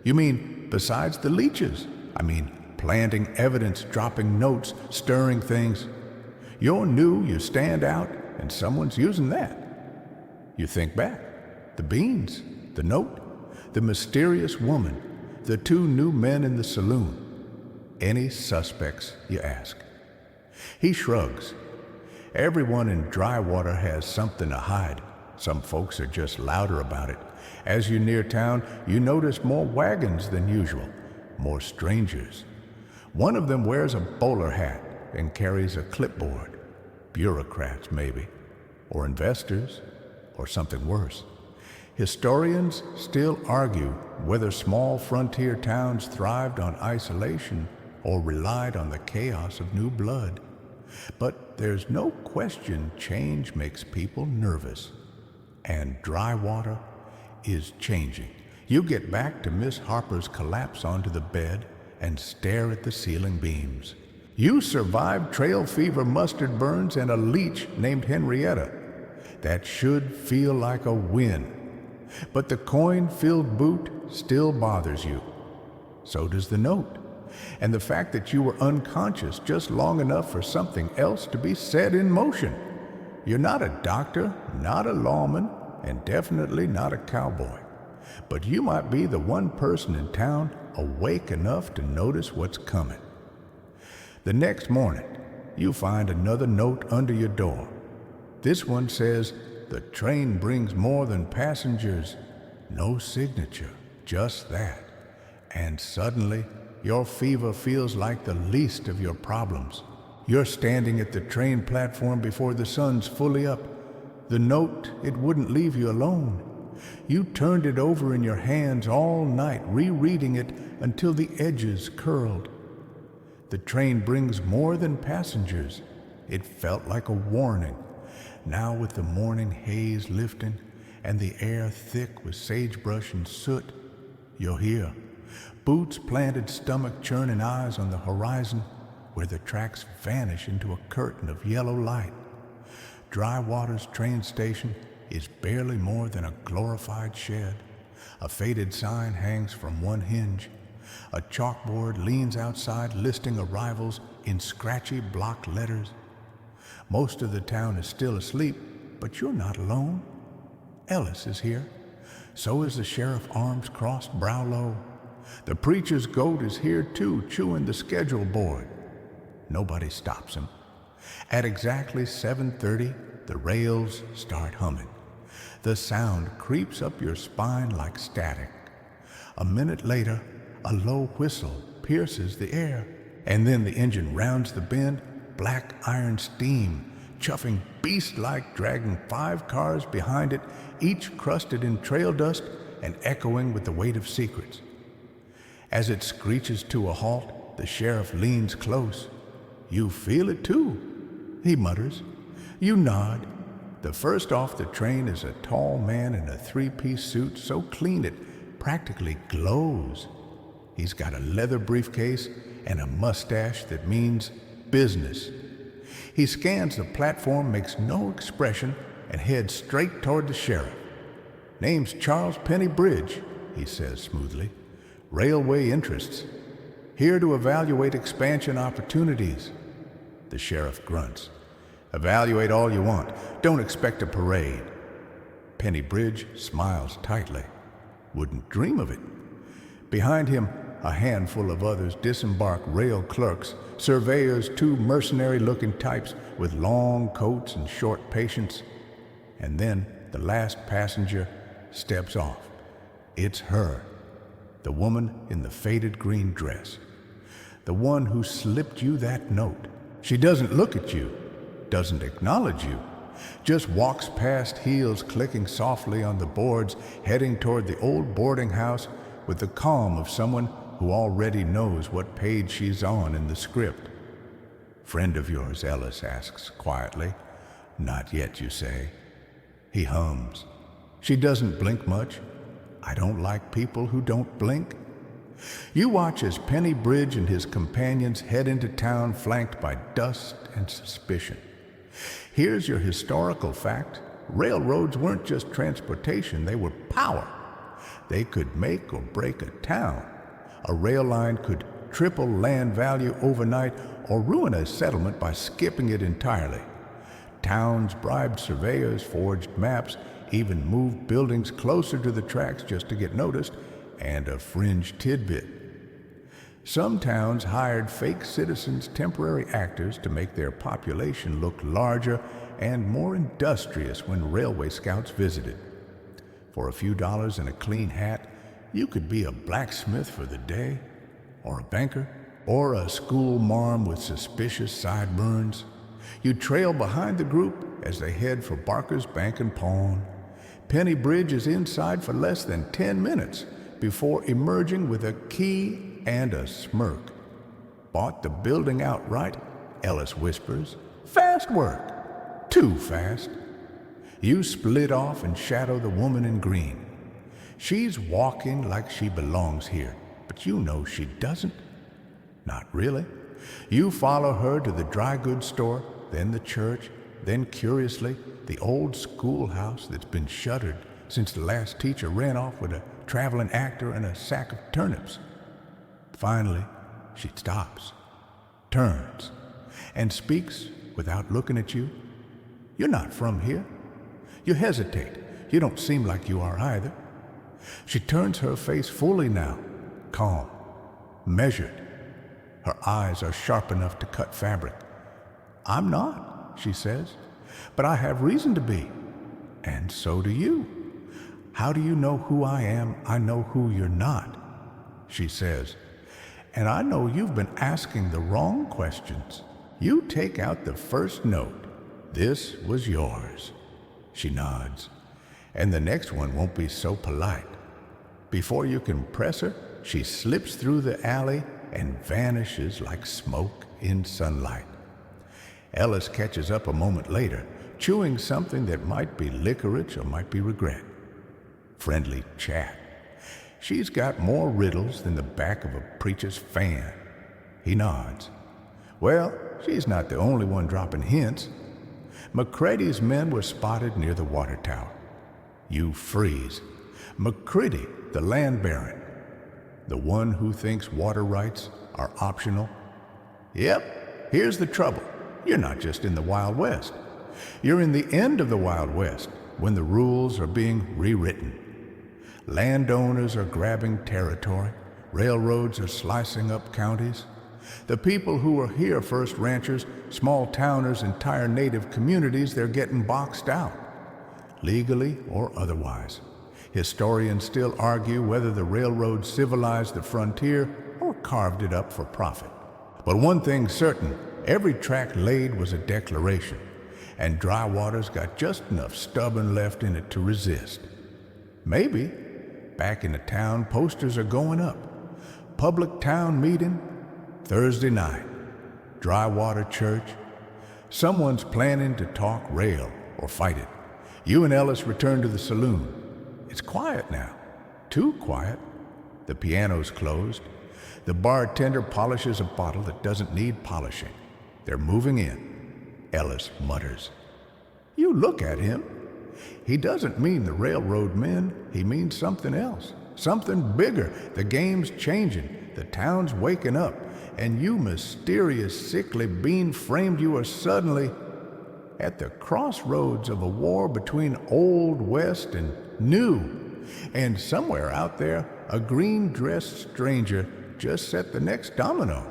You mean besides the leeches? I mean planting evidence, dropping notes, stirring things. You're new, you stand out, and someone's using that. You think back. The beans, the note, the mysterious woman, the two new men in the saloon. Any suspects, you ask? He shrugs. Everyone in dry water has something to hide. Some folks are just louder about it. As you near town, you notice more wagons than usual, more strangers. One of them wears a bowler hat and carries a clipboard. Bureaucrats, maybe, or investors, or something worse. Historians still argue whether small frontier towns thrived on isolation or relied on the chaos of new blood. But there's no question change makes people nervous. And dry water is changing. You get back to Miss Harper's collapse onto the bed and stare at the ceiling beams. You survived trail fever, mustard burns, and a leech named Henrietta. That should feel like a win. But the coin-filled boot still bothers you. So does the note. And the fact that you were unconscious just long enough for something else to be set in motion. You're not a doctor, not a lawman, and definitely not a cowboy. But you might be the one person in town awake enough to notice what's coming. The next morning, you find another note under your door. This one says, "The train brings more than passengers." No signature, just that. And suddenly, your fever feels like the least of your problems. You're standing at the train platform before the sun's fully up. The note, it wouldn't leave you alone. You turned it over in your hands all night, rereading it until the edges curled. The train brings more than passengers. It felt like a warning. Now with the morning haze lifting and the air thick with sagebrush and soot, you're here. Boots planted, stomach churning, eyes on the horizon where the tracks vanish into a curtain of yellow light. Dry Water's train station is barely more than a glorified shed. A faded sign hangs from one hinge. A chalkboard leans outside listing arrivals in scratchy block letters. Most of the town is still asleep, but you're not alone. Ellis is here. So is the sheriff, arms crossed, brow low. The preacher's goat is here too, chewing the schedule board. Nobody stops him. At exactly 7:30, the rails start humming. The sound creeps up your spine like static. A minute later, a low whistle pierces the air, and then the engine rounds the bend, black iron steam, chuffing beast-like, dragging 5 cars behind it, each crusted in trail dust and echoing with the weight of secrets. As it screeches to a halt, the sheriff leans close. "You feel it too," he mutters. You nod. The first off the train is a tall man in a 3-piece suit so clean it practically glows. He's got a leather briefcase and a mustache that means business. He scans the platform, makes no expression, and heads straight toward the sheriff. "Name's Charles Penny Bridge," he says smoothly. "Railway interests. Here to evaluate expansion opportunities." The sheriff grunts. "Evaluate all you want. Don't expect a parade." Penny Bridge smiles tightly. "Wouldn't dream of it." Behind him, a handful of others disembark, rail clerks, surveyors, 2 mercenary-looking types with long coats and short patience. And then the last passenger steps off. It's her, the woman in the faded green dress, the one who slipped you that note. She doesn't look at you, doesn't acknowledge you, just walks past, heels clicking softly on the boards, heading toward the old boarding house with the calm of someone who already knows what page she's on in the script. "Friend of yours?" Ellis asks quietly. "Not yet, you say." He hums. She doesn't blink much. "I don't like people who don't blink." You watch as Penny Bridge and his companions head into town, flanked by dust and suspicion. Here's your historical fact. Railroads weren't just transportation, they were power. They could make or break a town. A rail line could triple land value overnight or ruin a settlement by skipping it entirely. Towns bribed surveyors, forged maps, even moved buildings closer to the tracks just to get noticed, and a fringe tidbit. Some towns hired fake citizens, temporary actors, to make their population look larger and more industrious when railway scouts visited. For a few dollars and a clean hat, you could be a blacksmith for the day, or a banker, or a school marm with suspicious sideburns. You trail behind the group as they head for Barker's Bank and Pawn. Penny Bridge is inside for less than 10 minutes before emerging with a key and a smirk. "Bought the building outright," Ellis whispers. "Fast work. Too fast." You split off and shadow the woman in green. She's walking like she belongs here, but you know she doesn't. Not really. You follow her to the dry goods store, then the church, then, curiously, the old schoolhouse that's been shuttered since the last teacher ran off with a traveling actor and a sack of turnips. Finally, she stops, turns, and speaks without looking at you. You're not from here. You hesitate. You don't seem like you are either. She turns her face fully now, calm, measured. Her eyes are sharp enough to cut fabric. I'm not, she says, but I have reason to be, and so do you. How do you know who I am? I know who you're not, she says, and I know you've been asking the wrong questions. You take out the first note. This was yours. She nods, and the next one won't be so polite. Before you can press her, she slips through the alley and vanishes like smoke in sunlight. Ellis catches up a moment later, chewing something that might be licorice or might be regret. Friendly chat. She's got more riddles than the back of a preacher's fan. He nods. Well, she's not the only one dropping hints. McCready's men were spotted near the water tower. You freeze. McCready, the land baron, the one who thinks water rights are optional. Yep, here's the trouble. You're not just in the Wild West. You're in the end of the Wild West, when the rules are being rewritten. Landowners are grabbing territory. Railroads are slicing up counties. The people who were here first ranchers, small towners, entire native communities, they're getting boxed out, legally or otherwise. Historians still argue whether the railroad civilized the frontier or carved it up for profit. But one thing's certain, every track laid was a declaration, and Dry Water's got just enough stubborn left in it to resist. Maybe, back in the town, posters are going up. Public town meeting, Thursday night, Dry Water Church. Someone's planning to talk rail or fight it. You and Ellis return to the saloon. It's quiet now, too quiet. The piano's closed. The bartender polishes a bottle that doesn't need polishing. They're moving in. Ellis mutters. You look at him. He doesn't mean the railroad men. He means something else, something bigger. The game's changing. The town's waking up. And you mysterious, sickly bean-framed, you are suddenly at the crossroads of a war between Old West and New. And somewhere out there, a green-dressed stranger just set the next domino.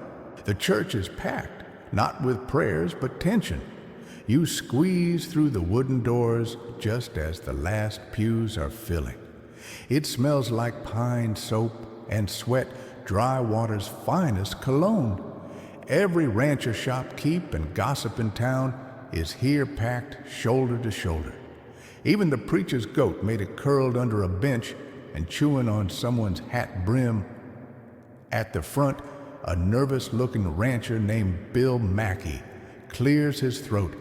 The church is packed, not with prayers, but tension. You squeeze through the wooden doors just as the last pews are filling. It smells like pine soap and sweat, Dry Water's finest cologne. Every rancher shopkeep and gossip in town is here packed shoulder to shoulder. Even the preacher's goat made it curled under a bench and chewing on someone's hat brim. At the front, a nervous-looking rancher named Bill Mackey clears his throat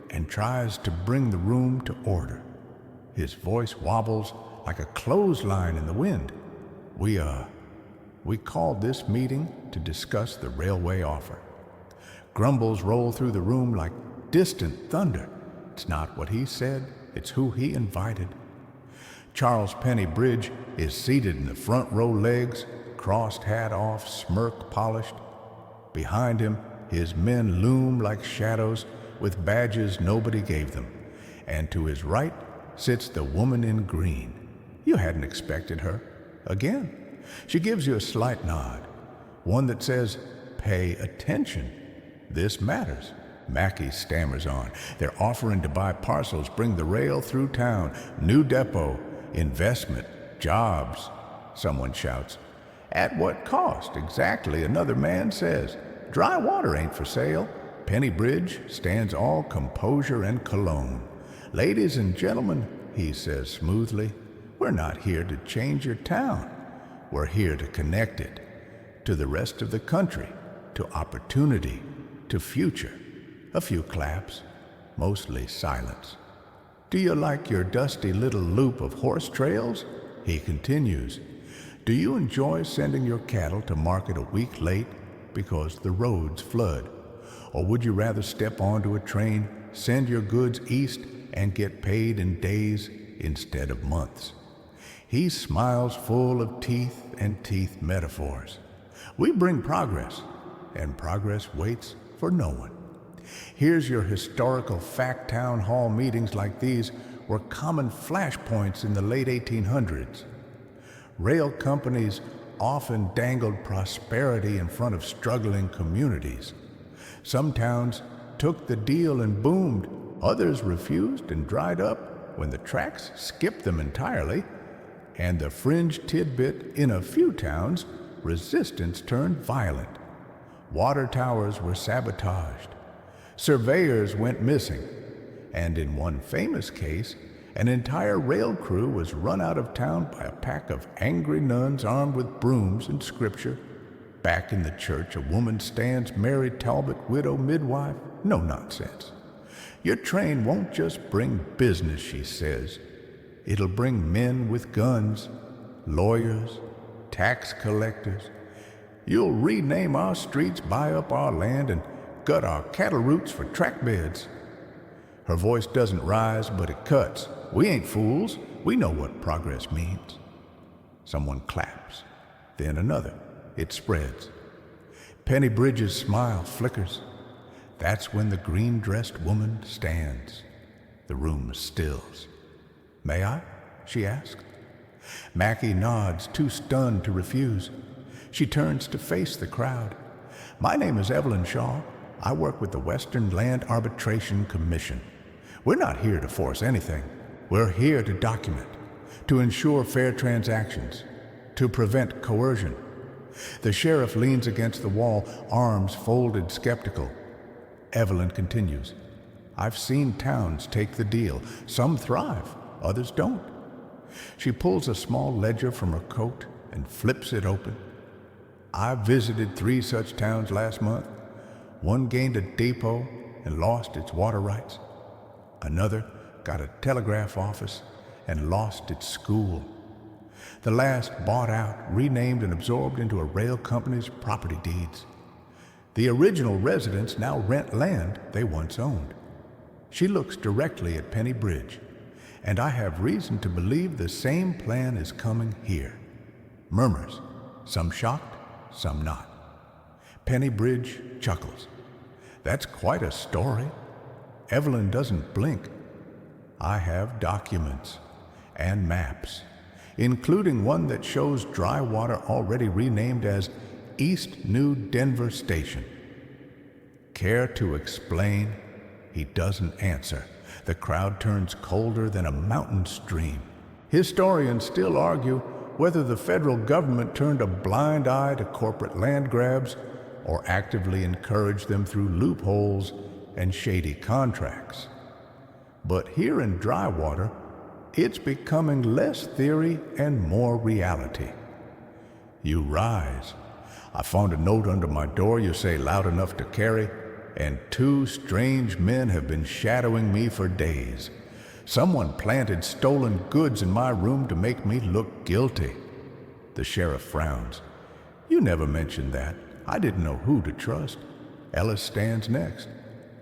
and tries to bring the room to order. His voice wobbles like a clothesline in the wind. We called this meeting to discuss the railway offer. Grumbles roll through the room like distant thunder. It's not what he said, it's who he invited. Charles Penny Bridge is seated in the front row legs, crossed hat off, smirk polished. Behind him, his men loom like shadows with badges nobody gave them. And to his right sits the woman in green. You hadn't expected her. Again. She gives you a slight nod, one that says, pay attention. This matters. Mackey stammers on. They're offering to buy parcels, bring the rail through town, new depot, investment, jobs. Someone shouts. At what cost? Exactly, another man says. Dry Water ain't for sale. Penny Bridge stands all composure and cologne. Ladies and gentlemen, he says smoothly, we're not here to change your town. We're here to connect it to the rest of the country, to opportunity, to future. A few claps, mostly silence. Do you like your dusty little loop of horse trails? He continues. Do you enjoy sending your cattle to market a week late because the roads flood? Or would you rather step onto a train, send your goods east, and get paid in days instead of months? He smiles full of teeth and teeth metaphors. We bring progress, and progress waits for no one. Here's your historical fact town hall meetings like these were common flashpoints in the late 1800s. Rail companies often dangled prosperity in front of struggling communities. Some towns took the deal and boomed. Others refused and dried up when the tracks skipped them entirely. And the fringe tidbit in a few towns, resistance turned violent. Water towers were sabotaged. Surveyors went missing. And in one famous case, an entire rail crew was run out of town by a pack of angry nuns armed with brooms and scripture. Back in the church, a woman stands, Mary Talbot, widow, midwife. No nonsense. Your train won't just bring business, she says. It'll bring men with guns, lawyers, tax collectors. You'll rename our streets, buy up our land, and gut our cattle routes for track beds. Her voice doesn't rise, but it cuts. We ain't fools. We know what progress means. Someone claps, then another. It spreads. Penny Bridge's smile flickers. That's when the green-dressed woman stands. The room stills. "May I?" she asks. Mackie nods, too stunned to refuse. She turns to face the crowd. "My name is Evelyn Shaw. I work with the Western Land Arbitration Commission. We're not here to force anything. We're here to document, to ensure fair transactions, to prevent coercion." The sheriff leans against the wall, arms folded, skeptical. Evelyn continues. "I've seen towns take the deal. Some thrive, others don't." She pulls a small ledger from her coat and flips it open. "I visited 3 such towns last month. One gained a depot and lost its water rights. Another got a telegraph office and lost its school. The last bought out, renamed, and absorbed into a rail company's property deeds. The original residents now rent land they once owned." She looks directly at Penny Bridge, and I have reason to believe the same plan is coming here. Murmurs, some shocked, some not. Penny Bridge chuckles. "That's quite a story." Evelyn doesn't blink. "I have documents and maps, including one that shows dry water already renamed as East New Denver Station." Care to explain? He doesn't answer. The crowd turns colder than a mountain stream. Historians still argue whether the federal government turned a blind eye to corporate land grabs or actively encouraged them through loopholes and shady contracts. But here in Drywater, it's becoming less theory and more reality. You rise. "I found a note under my door you say loud enough to carry, and 2 strange men have been shadowing me for days. Someone planted stolen goods in my room to make me look guilty." The sheriff frowns. "You never mentioned that. I didn't know who to trust." Ellis stands next.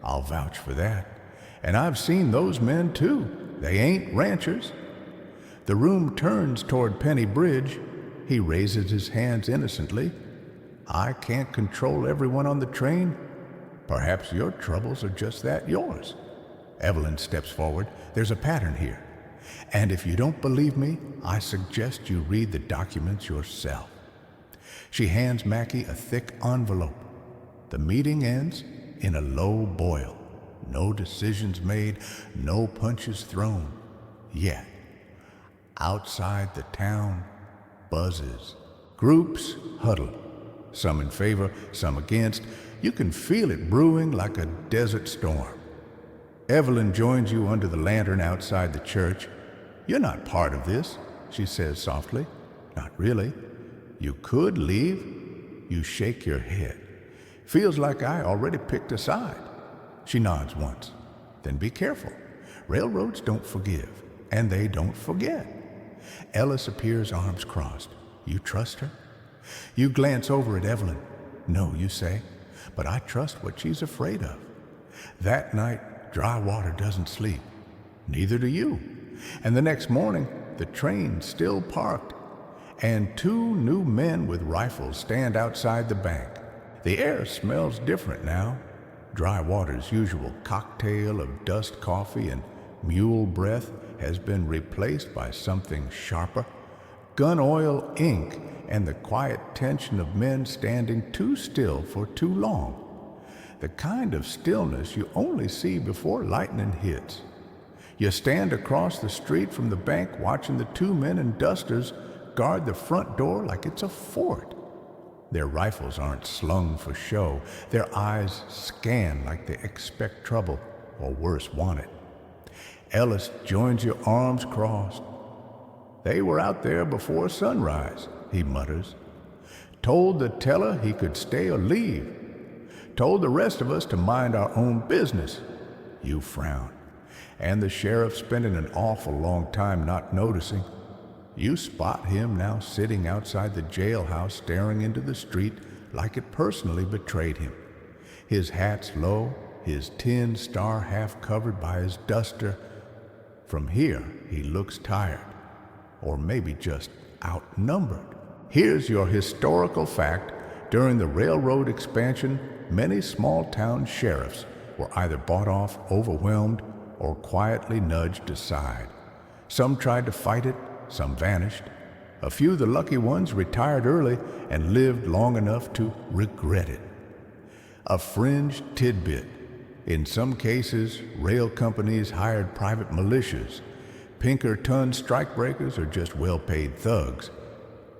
"I'll vouch for that. And I've seen those men too. They ain't ranchers." The room turns toward Penny Bridge. He raises his hands innocently. "I can't control everyone on the train. Perhaps your troubles are just that, yours." Evelyn steps forward. "There's a pattern here. And if you don't believe me, I suggest you read the documents yourself." She hands Mackie a thick envelope. The meeting ends in a low boil. No decisions made, no punches thrown. Yet, outside the town buzzes. Groups huddle, some in favor, some against. You can feel it brewing like a desert storm. Evelyn joins you under the lantern outside the church. "You're not part of this," she says softly. "Not really. You could leave." You shake your head. "Feels like I already picked a side." She nods once. "Then be careful. Railroads don't forgive, and they don't forget." Ellis appears, arms crossed. "You trust her?" You glance over at Evelyn. "No," you say, "but I trust what she's afraid of." That night, Drywater doesn't sleep. Neither do you. And the next morning, the train's still parked, and 2 new men with rifles stand outside the bank. The air smells different now. Dry Water's usual cocktail of dust coffee and mule breath has been replaced by something sharper, gun oil ink and the quiet tension of men standing too still for too long. The kind of stillness you only see before lightning hits. You stand across the street from the bank watching the two men in dusters guard the front door like it's a fort. Their rifles aren't slung for show. Their eyes scan like they expect trouble, or worse, want it. Ellis joins you, arms crossed. They were out there before sunrise, he mutters. Told the teller he could stay or leave. Told the rest of us to mind our own business. You frown. And the sheriff spending an awful long time not noticing. You spot him now sitting outside the jailhouse staring into the street like it personally betrayed him. His hat's low, his tin star half covered by his duster. From here, he looks tired, or maybe just outnumbered. Here's your historical fact. During the railroad expansion, many small-town sheriffs were either bought off, overwhelmed, or quietly nudged aside. Some tried to fight it, some vanished. A few, the lucky ones, retired early and lived long enough to regret it. A fringe tidbit. In some cases, rail companies hired private militias, Pinkerton strikebreakers, or just well-paid thugs.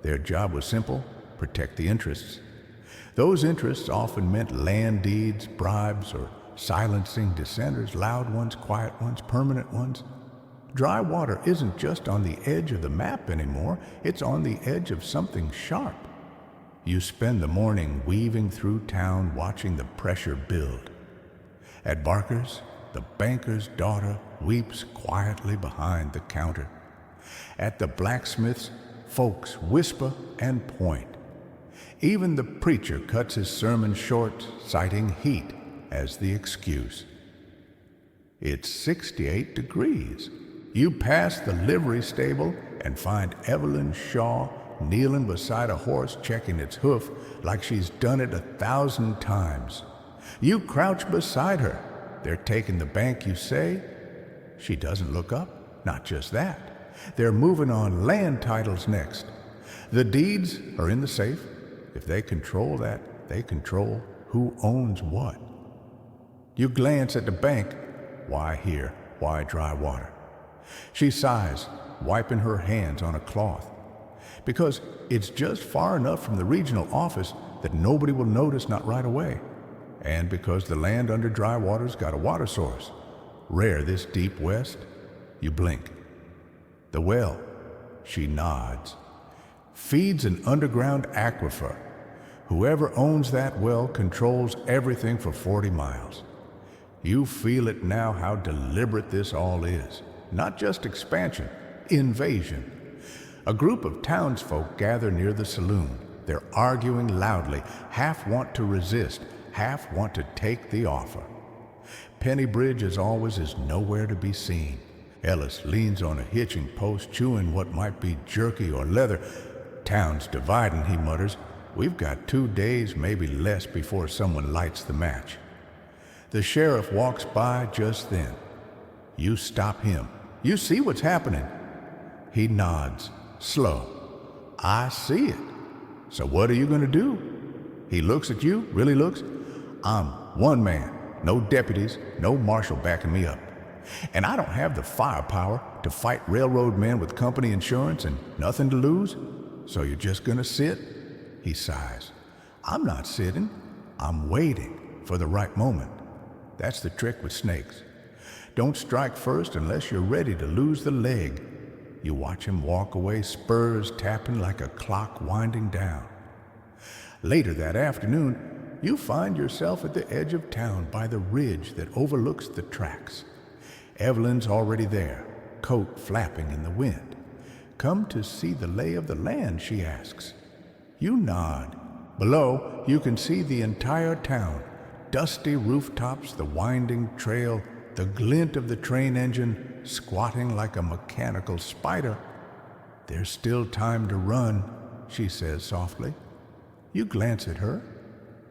Their job was simple: protect the interests. Those interests often meant land deeds, bribes, or silencing dissenters, loud ones, quiet ones, permanent ones. Dry Water isn't just on the edge of the map anymore, it's on the edge of something sharp. You spend the morning weaving through town watching the pressure build. At Barker's, the banker's daughter weeps quietly behind the counter. At the blacksmith's, folks whisper and point. Even the preacher cuts his sermon short, citing heat as the excuse. It's 68 degrees. You pass the livery stable and find Evelyn Shaw kneeling beside a horse checking its hoof like she's done it 1,000 times. You crouch beside her. They're taking the bank, you say. She doesn't look up. Not just that. They're moving on land titles next. The deeds are in the safe. If they control that, they control who owns what. You glance at the bank. Why here? Why Dry Water? She sighs, wiping her hands on a cloth. Because it's just far enough from the regional office that nobody will notice, not right away. And because the land under Dry Water's got a water source. Rare this deep west. You blink. The well, she nods, feeds an underground aquifer. Whoever owns that well controls everything for 40 miles. You feel it now how deliberate this all is. Not just expansion, invasion. A group of townsfolk gather near the saloon. They're arguing loudly. Half want to resist, half want to take the offer. Pennybridge, as always, is nowhere to be seen. Ellis leans on a hitching post, chewing what might be jerky or leather. Town's dividing, he mutters. We've got 2 days, maybe less, before someone lights the match. The sheriff walks by just then. You stop him. You see what's happening. He nods, slow. I see it. So what are you going to do? He looks at you, really looks. I'm one man, no deputies, no marshal backing me up. And I don't have the firepower to fight railroad men with company insurance and nothing to lose. So you're just going to sit? He sighs. I'm not sitting. I'm waiting for the right moment. That's the trick with snakes. Don't strike first unless you're ready to lose the leg. You watch him walk away, spurs tapping like a clock winding down. Later that afternoon, you find yourself at the edge of town by the ridge that overlooks the tracks. Evelyn's already there, coat flapping in the wind. Come to see the lay of the land, she asks. You nod. Below, you can see the entire town. Dusty rooftops, the winding trail, the glint of the train engine, squatting like a mechanical spider. There's still time to run, she says softly. You glance at her.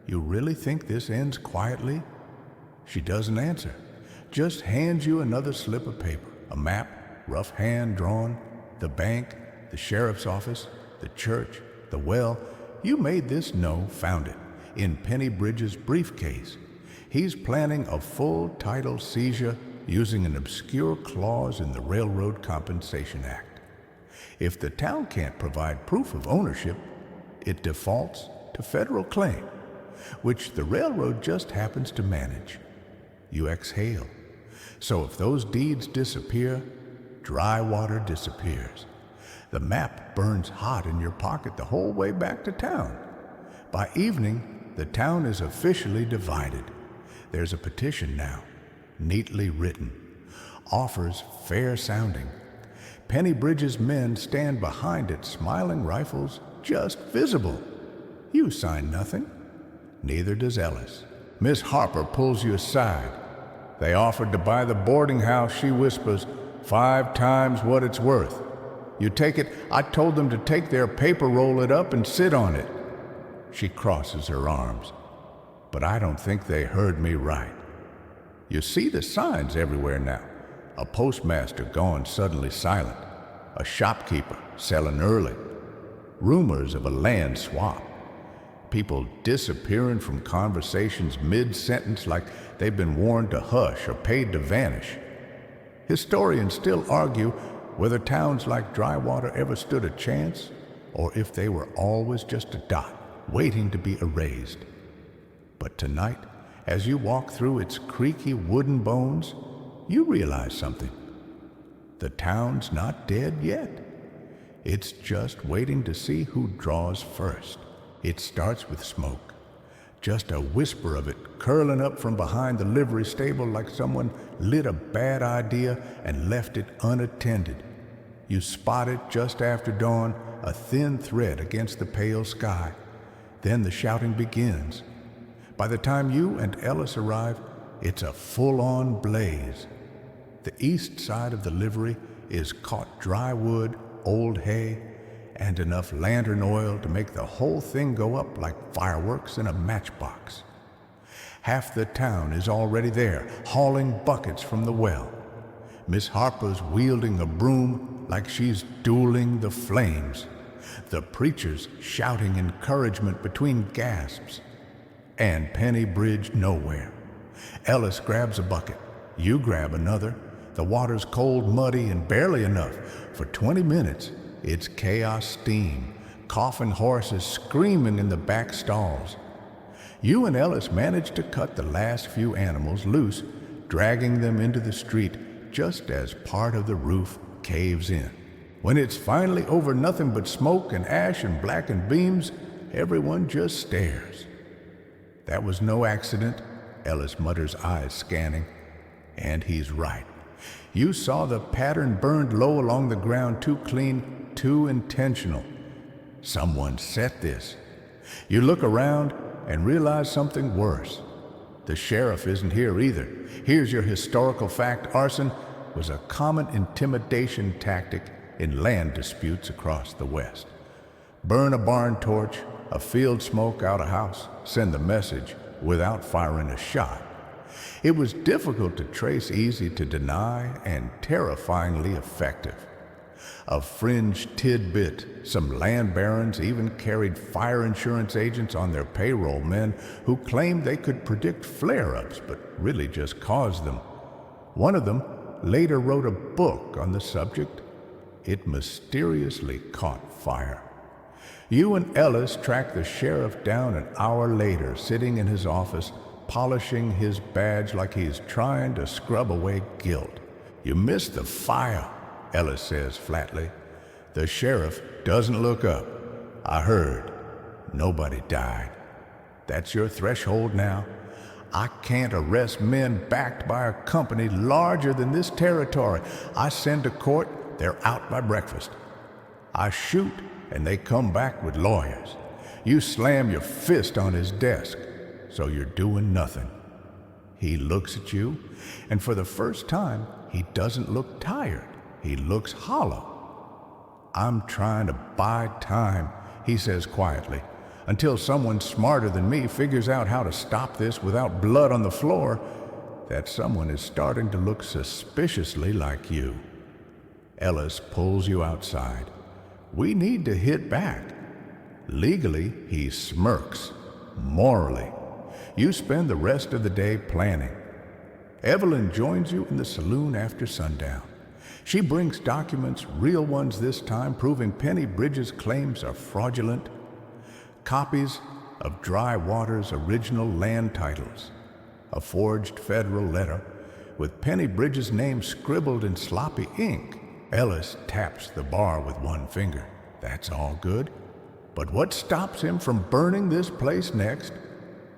You really think this ends quietly? She doesn't answer, just hands you another slip of paper, a map, rough hand drawn, the bank, the sheriff's office, the church, the well. You made this found it, in Penny Bridges' briefcase. He's planning a full title seizure using an obscure clause in the Railroad Compensation Act. If the town can't provide proof of ownership, it defaults to federal claim, which the railroad just happens to manage. You exhale. So if those deeds disappear, dry water disappears. The map burns hot in your pocket the whole way back to town. By evening, the town is officially divided. There's a petition now, neatly written, offers fair sounding. Penny Bridges' men stand behind it, smiling rifles just visible. You sign nothing. Neither does Ellis. Miss Harper pulls you aside. They offered to buy the boarding house, she whispers, 5 times what it's worth. You take it. I told them to take their paper, roll it up, and sit on it. She crosses her arms. But I don't think they heard me right. You see the signs everywhere now. A postmaster gone suddenly silent. A shopkeeper selling early. Rumors of a land swap. People disappearing from conversations mid-sentence like they've been warned to hush or paid to vanish. Historians still argue whether towns like Drywater ever stood a chance, or if they were always just a dot, waiting to be erased. But tonight, as you walk through its creaky wooden bones, you realize something. The town's not dead yet. It's just waiting to see who draws first. It starts with smoke, just a whisper of it curling up from behind the livery stable like someone lit a bad idea and left it unattended. You spot it just after dawn, a thin thread against the pale sky. Then the shouting begins. By the time you and Ellis arrive, it's a full-on blaze. The east side of the livery is caught dry wood, old hay, and enough lantern oil to make the whole thing go up like fireworks in a matchbox. Half the town is already there, hauling buckets from the well. Miss Harper's wielding a broom like she's dueling the flames. The preacher's shouting encouragement between gasps. And Penny Bridge nowhere. Ellis grabs a bucket. You grab another. The water's cold, muddy, and barely enough. For 20 minutes, it's chaos steam, coughing horses screaming in the back stalls. You and Ellis manage to cut the last few animals loose, dragging them into the street just as part of the roof caves in. When it's finally over nothing but smoke and ash and blackened beams, everyone just stares. That was no accident, Ellis mutters, eyes scanning. And he's right. You saw the pattern burned low along the ground, too clean, too intentional. Someone set this. You look around and realize something worse. The sheriff isn't here either. Here's your historical fact. Arson was a common intimidation tactic in land disputes across the West. Burn a barn torch, a field smoke out a house, send the message without firing a shot. It was difficult to trace, easy to deny, and terrifyingly effective. A fringe tidbit, some land barons even carried fire insurance agents on their payroll, men who claimed they could predict flare-ups but really just caused them. One of them later wrote a book on the subject. It mysteriously caught fire. You and Ellis tracked the sheriff down an hour later, sitting in his office, polishing his badge like he's trying to scrub away guilt. You missed the fire, Ellis says flatly. The sheriff doesn't look up. I heard. Nobody died. That's your threshold now. I can't arrest men backed by a company larger than this territory. I send to court, they're out by breakfast. I shoot, and they come back with lawyers. You slam your fist on his desk, so you're doing nothing. He looks at you, and for the first time, he doesn't look tired. He looks hollow. I'm trying to buy time, he says quietly, until someone smarter than me figures out how to stop this without blood on the floor. that someone is starting to look suspiciously like you. Ellis pulls you outside. We need to hit back. Legally, he smirks. Morally, you spend the rest of the day planning. Evelyn joins you in the saloon after sundown. She brings documents, real ones this time, proving Penny Bridges' claims are fraudulent. Copies of Dry Water's original land titles. A forged federal letter with Penny Bridges' name scribbled in sloppy ink. Ellis taps the bar with one finger. That's all good. But what stops him from burning this place next?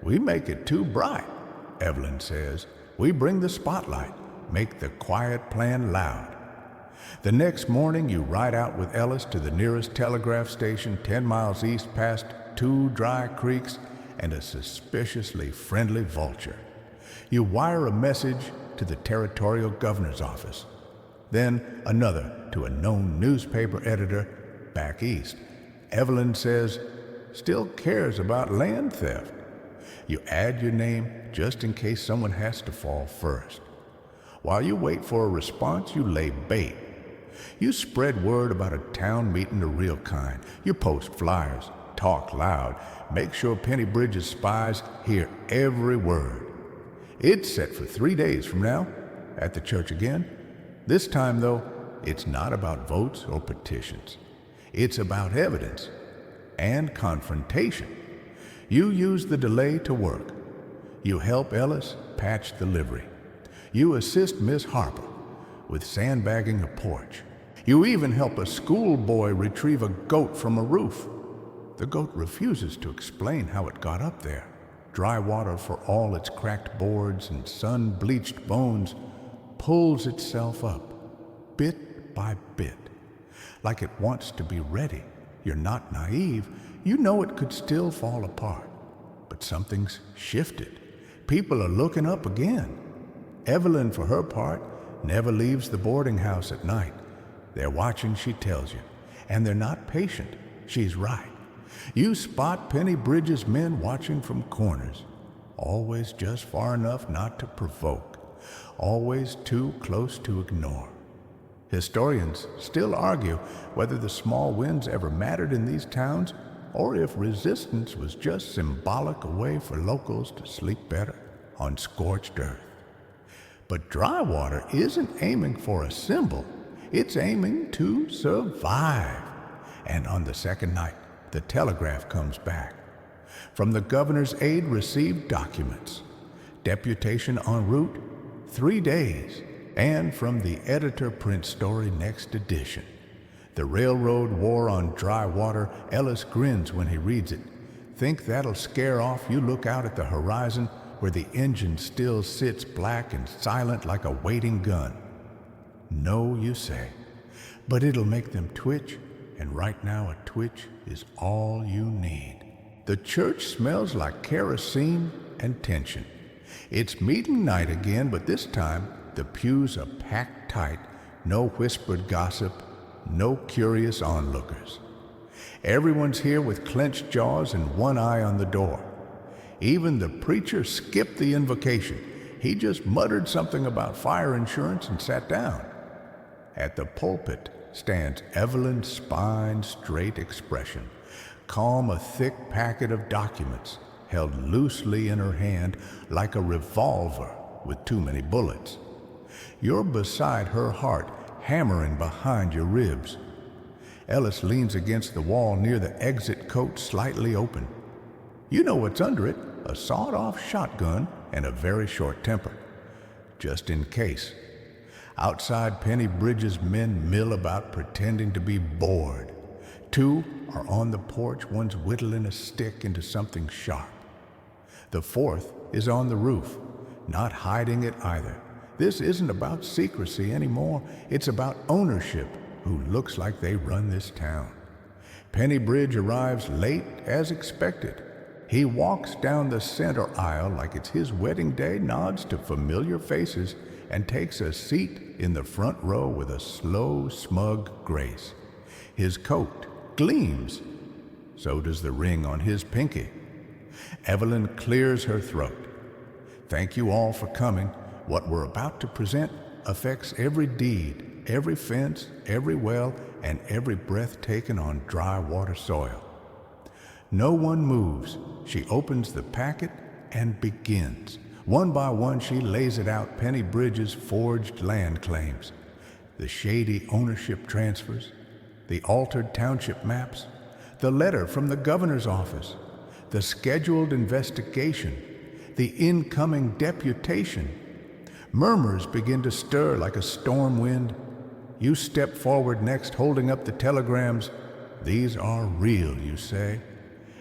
We make it too bright, Evelyn says. We bring the spotlight, make the quiet plan loud. The next morning, you ride out with Ellis to the nearest telegraph station 10 miles east past 2 dry creeks and a suspiciously friendly vulture. You wire a message to the territorial governor's office, then another to a known newspaper editor back east. Evelyn says, still cares about land theft. You add your name just in case someone has to fall first. While you wait for a response, you lay bait. You spread word about a town meeting the real kind. You post flyers, talk loud, make sure Penny Bridges' spies hear every word. It's set for 3 days from now, at the church again. This time, though, it's not about votes or petitions. It's about evidence and confrontation. You use the delay to work. You help Ellis patch the livery. You assist Miss Harper with sandbagging a porch. You even help a schoolboy retrieve a goat from a roof. The goat refuses to explain how it got up there. Dry Water, for all its cracked boards and sun-bleached bones, pulls itself up, bit by bit, like it wants to be ready. You're not naive. You know it could still fall apart. But something's shifted. People are looking up again. Evelyn, for her part, never leaves the boarding house at night. They're watching, she tells you, and they're not patient. She's right. You spot Penny Bridges' men watching from corners, always just far enough not to provoke, always too close to ignore. Historians still argue whether the small winds ever mattered in these towns or if resistance was just symbolic a way for locals to sleep better on scorched earth. But Dry Water isn't aiming for a symbol. It's aiming to survive. And on the second night, the telegraph comes back. From the governor's aide received documents. Deputation en route, 3 days. And from the editor print story next edition. The railroad war on Dry Water, Ellis grins when he reads it. Think that'll scare off? You look out at the horizon where the engine still sits black and silent like a waiting gun. No, you say, but it'll make them twitch, and right now a twitch is all you need. The church smells like kerosene and tension. It's meeting night again, but this time the pews are packed tight, no whispered gossip, no curious onlookers. Everyone's here with clenched jaws and one eye on the door. Even the preacher skipped the invocation. He just muttered something about fire insurance and sat down. At the pulpit stands Evelyn's spine-straight expression, calm, a thick packet of documents held loosely in her hand like a revolver with too many bullets. You're beside her heart, hammering behind your ribs. Ellis leans against the wall near the exit coat, slightly open. You know what's under it, a sawed-off shotgun and a very short temper, just in case. Outside, Penny Bridges' men mill about pretending to be bored. 2 are on the porch, one's whittling a stick into something sharp. The 4th is on the roof, not hiding it either. This isn't about secrecy anymore. It's about ownership, who looks like they run this town. Penny Bridge arrives late as expected. He walks down the center aisle like it's his wedding day, nods to familiar faces, and takes a seat in the front row with a slow, smug grace. His coat gleams. So does the ring on his pinky. Evelyn clears her throat. Thank you all for coming. What we're about to present affects every deed, every fence, every well, and every breath taken on dry water soil. No one moves. She opens the packet and begins. One by one, she lays it out Penny Bridge's forged land claims, the shady ownership transfers, the altered township maps, the letter from the governor's office, the scheduled investigation, the incoming deputation. Murmurs begin to stir like a storm wind. You step forward next, holding up the telegrams. These are real, you say,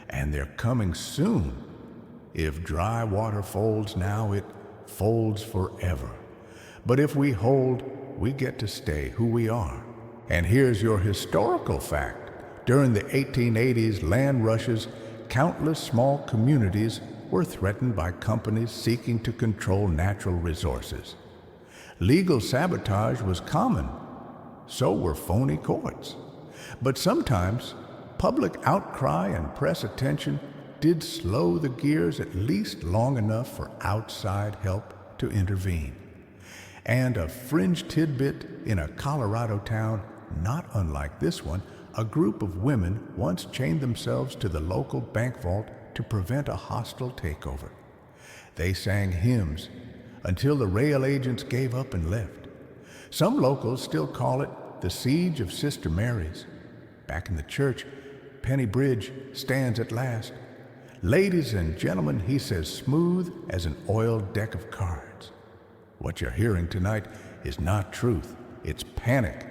and they're coming soon. If dry water folds now, it folds forever. But if we hold, we get to stay who we are. And here's your historical fact. During the 1880s land rushes, countless small communities were threatened by companies seeking to control natural resources. Legal sabotage was common. So were phony courts. But sometimes, public outcry and press attention did slow the gears at least long enough for outside help to intervene. And a fringe tidbit in a Colorado town, not unlike this one, a group of women once chained themselves to the local bank vault to prevent a hostile takeover. They sang hymns until the rail agents gave up and left. Some locals still call it the Siege of Sister Mary's. Back in the church, Penny Bridge stands at last. Ladies and gentlemen, he says, smooth as an oiled deck of cards. What you're hearing tonight is not truth, it's panic,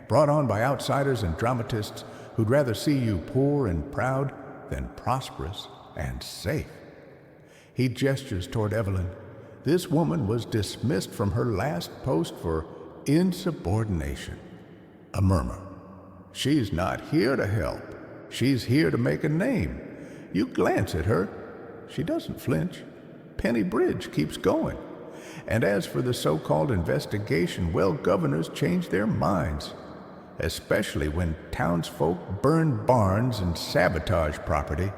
brought on by outsiders and dramatists who'd rather see you poor and proud than prosperous and safe. He gestures toward Evelyn. This woman was dismissed from her last post for insubordination. A murmur. She's not here to help. She's here to make a name. You glance at her. She doesn't flinch. Penny Bridge keeps going. And as for the so-called investigation, well, governors change their minds, especially when townsfolk burn barns and sabotage property,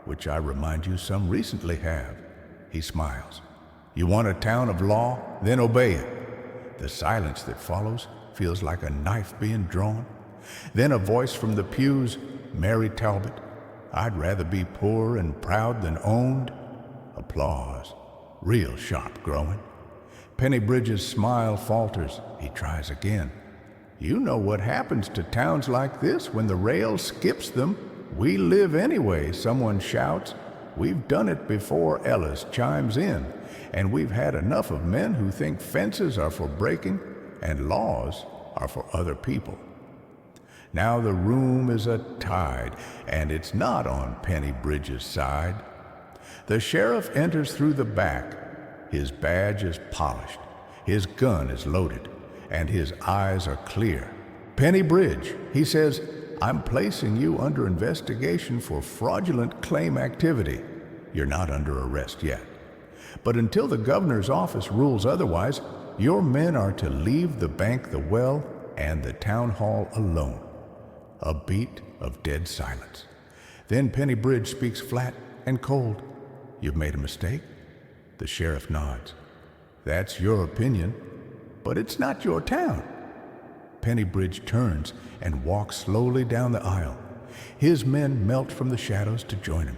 which I remind you some recently have. He smiles. You want a town of law? Then obey it. The silence that follows feels like a knife being drawn. Then a voice from the pews, Mary Talbot, I'd rather be poor and proud than owned. Applause, real sharp growing. Penny Bridge's smile falters. He tries again. You know what happens to towns like this when the rail skips them. We live anyway, someone shouts. We've done it before, Ellis chimes in. And we've had enough of men who think fences are for breaking and laws are for other people. Now the room is a tide, and it's not on Penny Bridge's side. The sheriff enters through the back. His badge is polished, his gun is loaded, and his eyes are clear. Penny Bridge, he says, I'm placing you under investigation for fraudulent claim activity. You're not under arrest yet. But until the governor's office rules otherwise, your men are to leave the bank, the well, and the town hall alone. A beat of dead silence. Then Penny Bridge speaks flat and cold. You've made a mistake? The sheriff nods. That's your opinion, but it's not your town. Penny Bridge turns and walks slowly down the aisle. His men melt from the shadows to join him.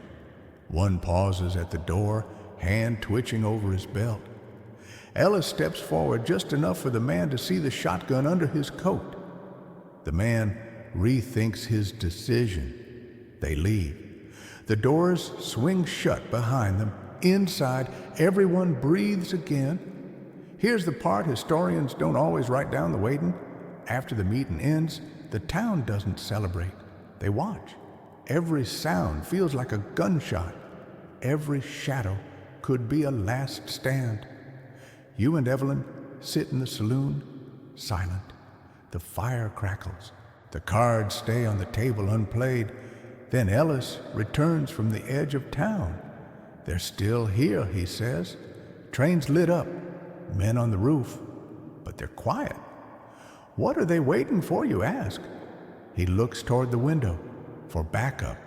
One pauses at the door, hand twitching over his belt. Ellis steps forward just enough for the man to see the shotgun under his coat. The man rethinks his decision. They leave. The doors swing shut behind them. Inside, everyone breathes again. Here's the part historians don't always write down the waiting. After the meeting ends, the town doesn't celebrate. They watch. Every sound feels like a gunshot. Every shadow could be a last stand. You and Evelyn sit in the saloon, silent. The fire crackles. The cards stay on the table unplayed. Then Ellis returns from the edge of town. They're still here, he says. Train's lit up, men on the roof, but they're quiet. What are they waiting for, you ask? He looks toward the window for backup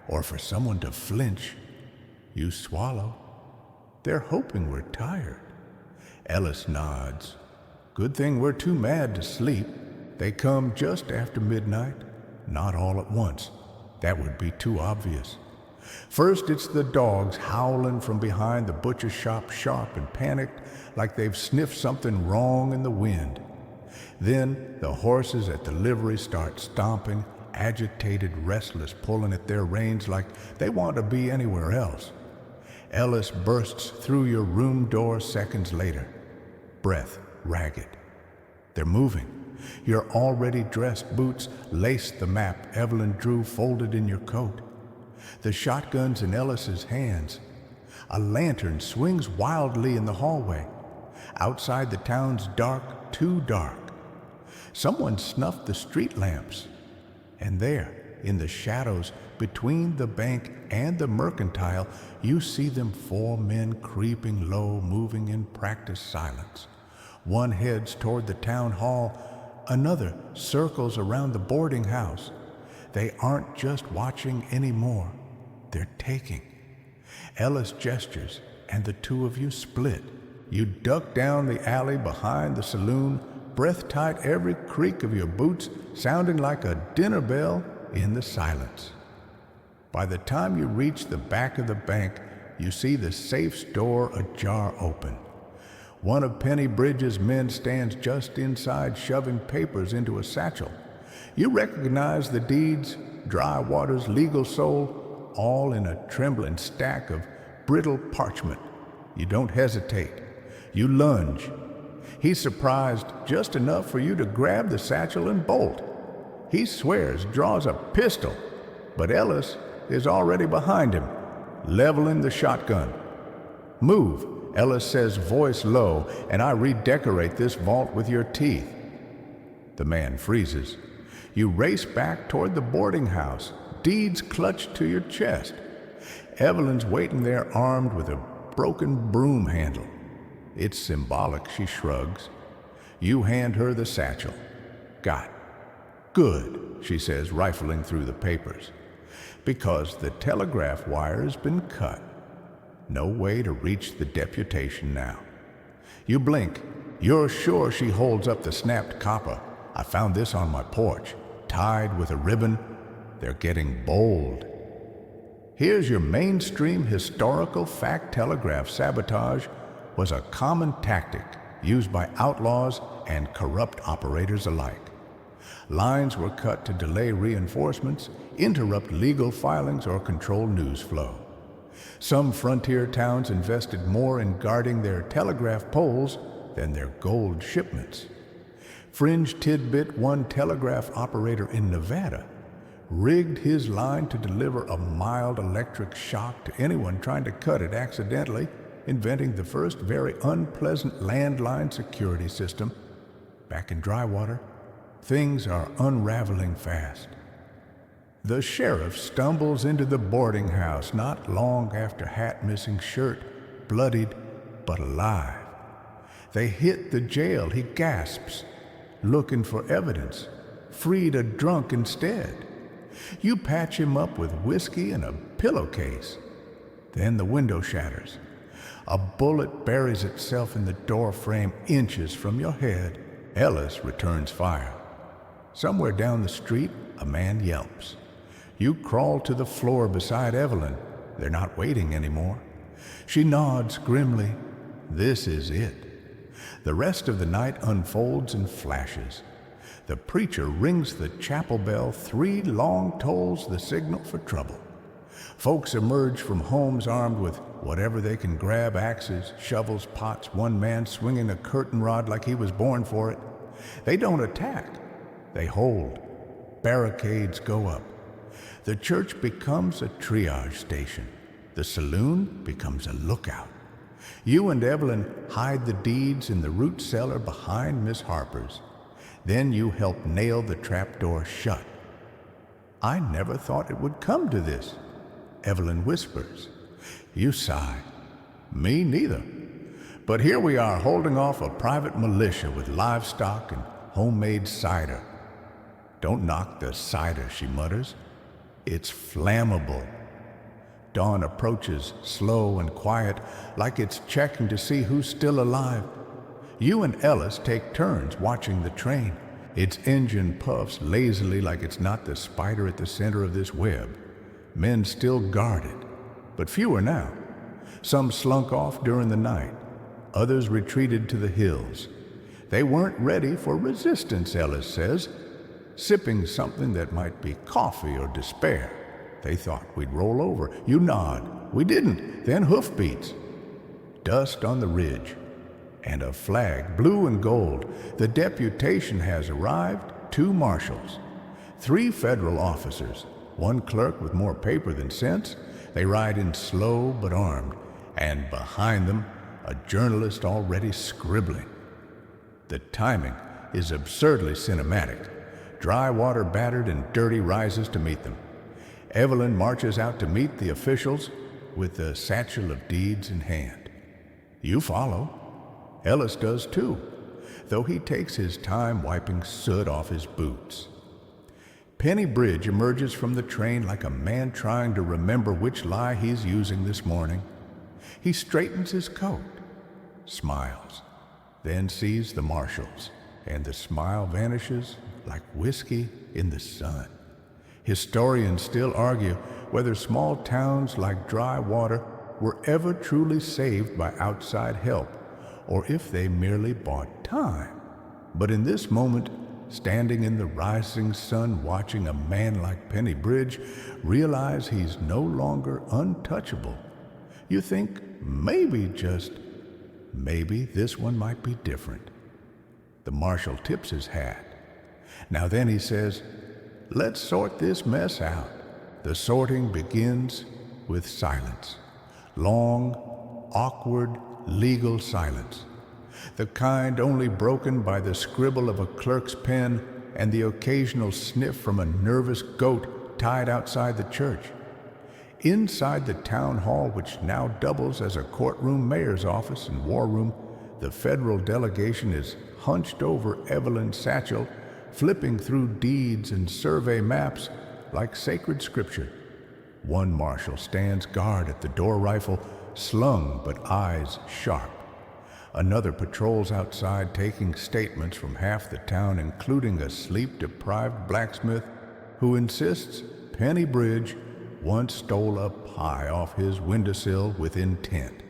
or for someone to flinch. You swallow. They're hoping we're tired. Ellis nods. Good thing we're too mad to sleep. They come just after midnight, not all at once. That would be too obvious. First, it's the dogs howling from behind the butcher shop, sharp and panicked, like they've sniffed something wrong in the wind. Then the horses at the livery start stomping, agitated, restless, pulling at their reins like they want to be anywhere else. Ellis bursts through your room door seconds later, breath ragged. They're moving. Your already dressed boots lace the map Evelyn drew folded in your coat. The shotgun's in Ellis's hands. A lantern swings wildly in the hallway. Outside, the town's dark, too dark. Someone snuffed the street lamps. And there, in the shadows between the bank and the mercantile, you see them 4 men creeping low, moving in practiced silence. One heads toward the town hall, another circles around the boarding house. They aren't just watching anymore, they're taking. Ellis gestures, and the two of you split. You duck down the alley behind the saloon, breath tight, every creak of your boots sounding like a dinner bell in the silence. By the time you reach the back of the bank, you see the safe's door ajar open. One of Penny Bridges' men stands just inside, shoving papers into a satchel. You recognize the deeds, Dry Water's legal soul, all in a trembling stack of brittle parchment. You don't hesitate. You lunge. He's surprised just enough for you to grab the satchel and bolt. He swears, draws a pistol, but Ellis is already behind him, leveling the shotgun. Move, Ellis says, voice low, and I redecorate this vault with your teeth. The man freezes. You race back toward the boarding house, deeds clutched to your chest. Evelyn's waiting there armed with a broken broom handle. It's symbolic, she shrugs. You hand her the satchel. Got. Good, she says, rifling through the papers. Because the telegraph wire's been cut. No way to reach the deputation now. You blink. You're sure she holds up the snapped copper. I found this on my porch, tied with a ribbon. They're getting bold. Here's your mainstream historical fact. Telegraph sabotage was a common tactic used by outlaws and corrupt operators alike. Lines were cut to delay reinforcements, interrupt legal filings, or control news flow. Some frontier towns invested more in guarding their telegraph poles than their gold shipments. Fringe tidbit: one telegraph operator in Nevada rigged his line to deliver a mild electric shock to anyone trying to cut it accidentally, inventing the first very unpleasant landline security system. Back in Dry Water, things are unraveling fast. The sheriff stumbles into the boarding house not long after hat missing shirt, bloodied but alive. They hit the jail. He gasps, looking for evidence. Freed a drunk instead. You patch him up with whiskey and a pillowcase. Then the window shatters. A bullet buries itself in the door frame inches from your head. Ellis returns fire. Somewhere down the street, a man yelps. You crawl to the floor beside Evelyn. They're not waiting anymore. She nods grimly. This is it. The rest of the night unfolds in flashes. The preacher rings the chapel bell. 3 long tolls, the signal for trouble. Folks emerge from homes armed with whatever they can grab: axes, shovels, pots, one man swinging a curtain rod like he was born for it. They don't attack. They hold. Barricades go up. The church becomes a triage station. The saloon becomes a lookout. You and Evelyn hide the deeds in the root cellar behind Miss Harper's. Then you help nail the trapdoor shut. I never thought it would come to this, Evelyn whispers. You sigh. Me neither. But here we are, holding off a private militia with livestock and homemade cider. Don't knock the cider, she mutters. It's flammable. Dawn approaches, slow and quiet, like it's checking to see who's still alive. You and Ellis take turns watching the train. Its engine puffs lazily like it's not the spider at the center of this web. Men still guard it, but fewer now. Some slunk off during the night. Others retreated to the hills. They weren't ready for resistance, Ellis says. Sipping something that might be coffee or despair. They thought we'd roll over. You nod. We didn't. Then hoofbeats. Dust on the ridge. And a flag, blue and gold. The deputation has arrived, 2 marshals. 3 federal officers, 1 clerk with more paper than sense. They ride in slow but armed. And behind them, a journalist already scribbling. The timing is absurdly cinematic. Dry water battered and dirty rises to meet them. Evelyn marches out to meet the officials with the satchel of deeds in hand. You follow. Ellis does too, though he takes his time wiping soot off his boots. Penny Bridge emerges from the train like a man trying to remember which lie he's using this morning. He straightens his coat, smiles, then sees the marshals, and the smile vanishes like whiskey in the sun. Historians still argue whether small towns like Dry Water were ever truly saved by outside help, or if they merely bought time. But in this moment, standing in the rising sun watching a man like Penny Bridge realize he's no longer untouchable, you think maybe, just maybe, this one might be different. The marshal tips his hat. Now then, he says, let's sort this mess out. The sorting begins with silence. Long, awkward, legal silence. The kind only broken by the scribble of a clerk's pen and the occasional sniff from a nervous goat tied outside the church. Inside the town hall, which now doubles as a courtroom, mayor's office, and war room, the federal delegation is hunched over Evelyn's satchel, flipping through deeds and survey maps like sacred scripture. One marshal stands guard at the door rifle, slung but eyes sharp. Another patrols outside, taking statements from half the town, including a sleep-deprived blacksmith who insists Penny Bridge once stole a pie off his windowsill with intent.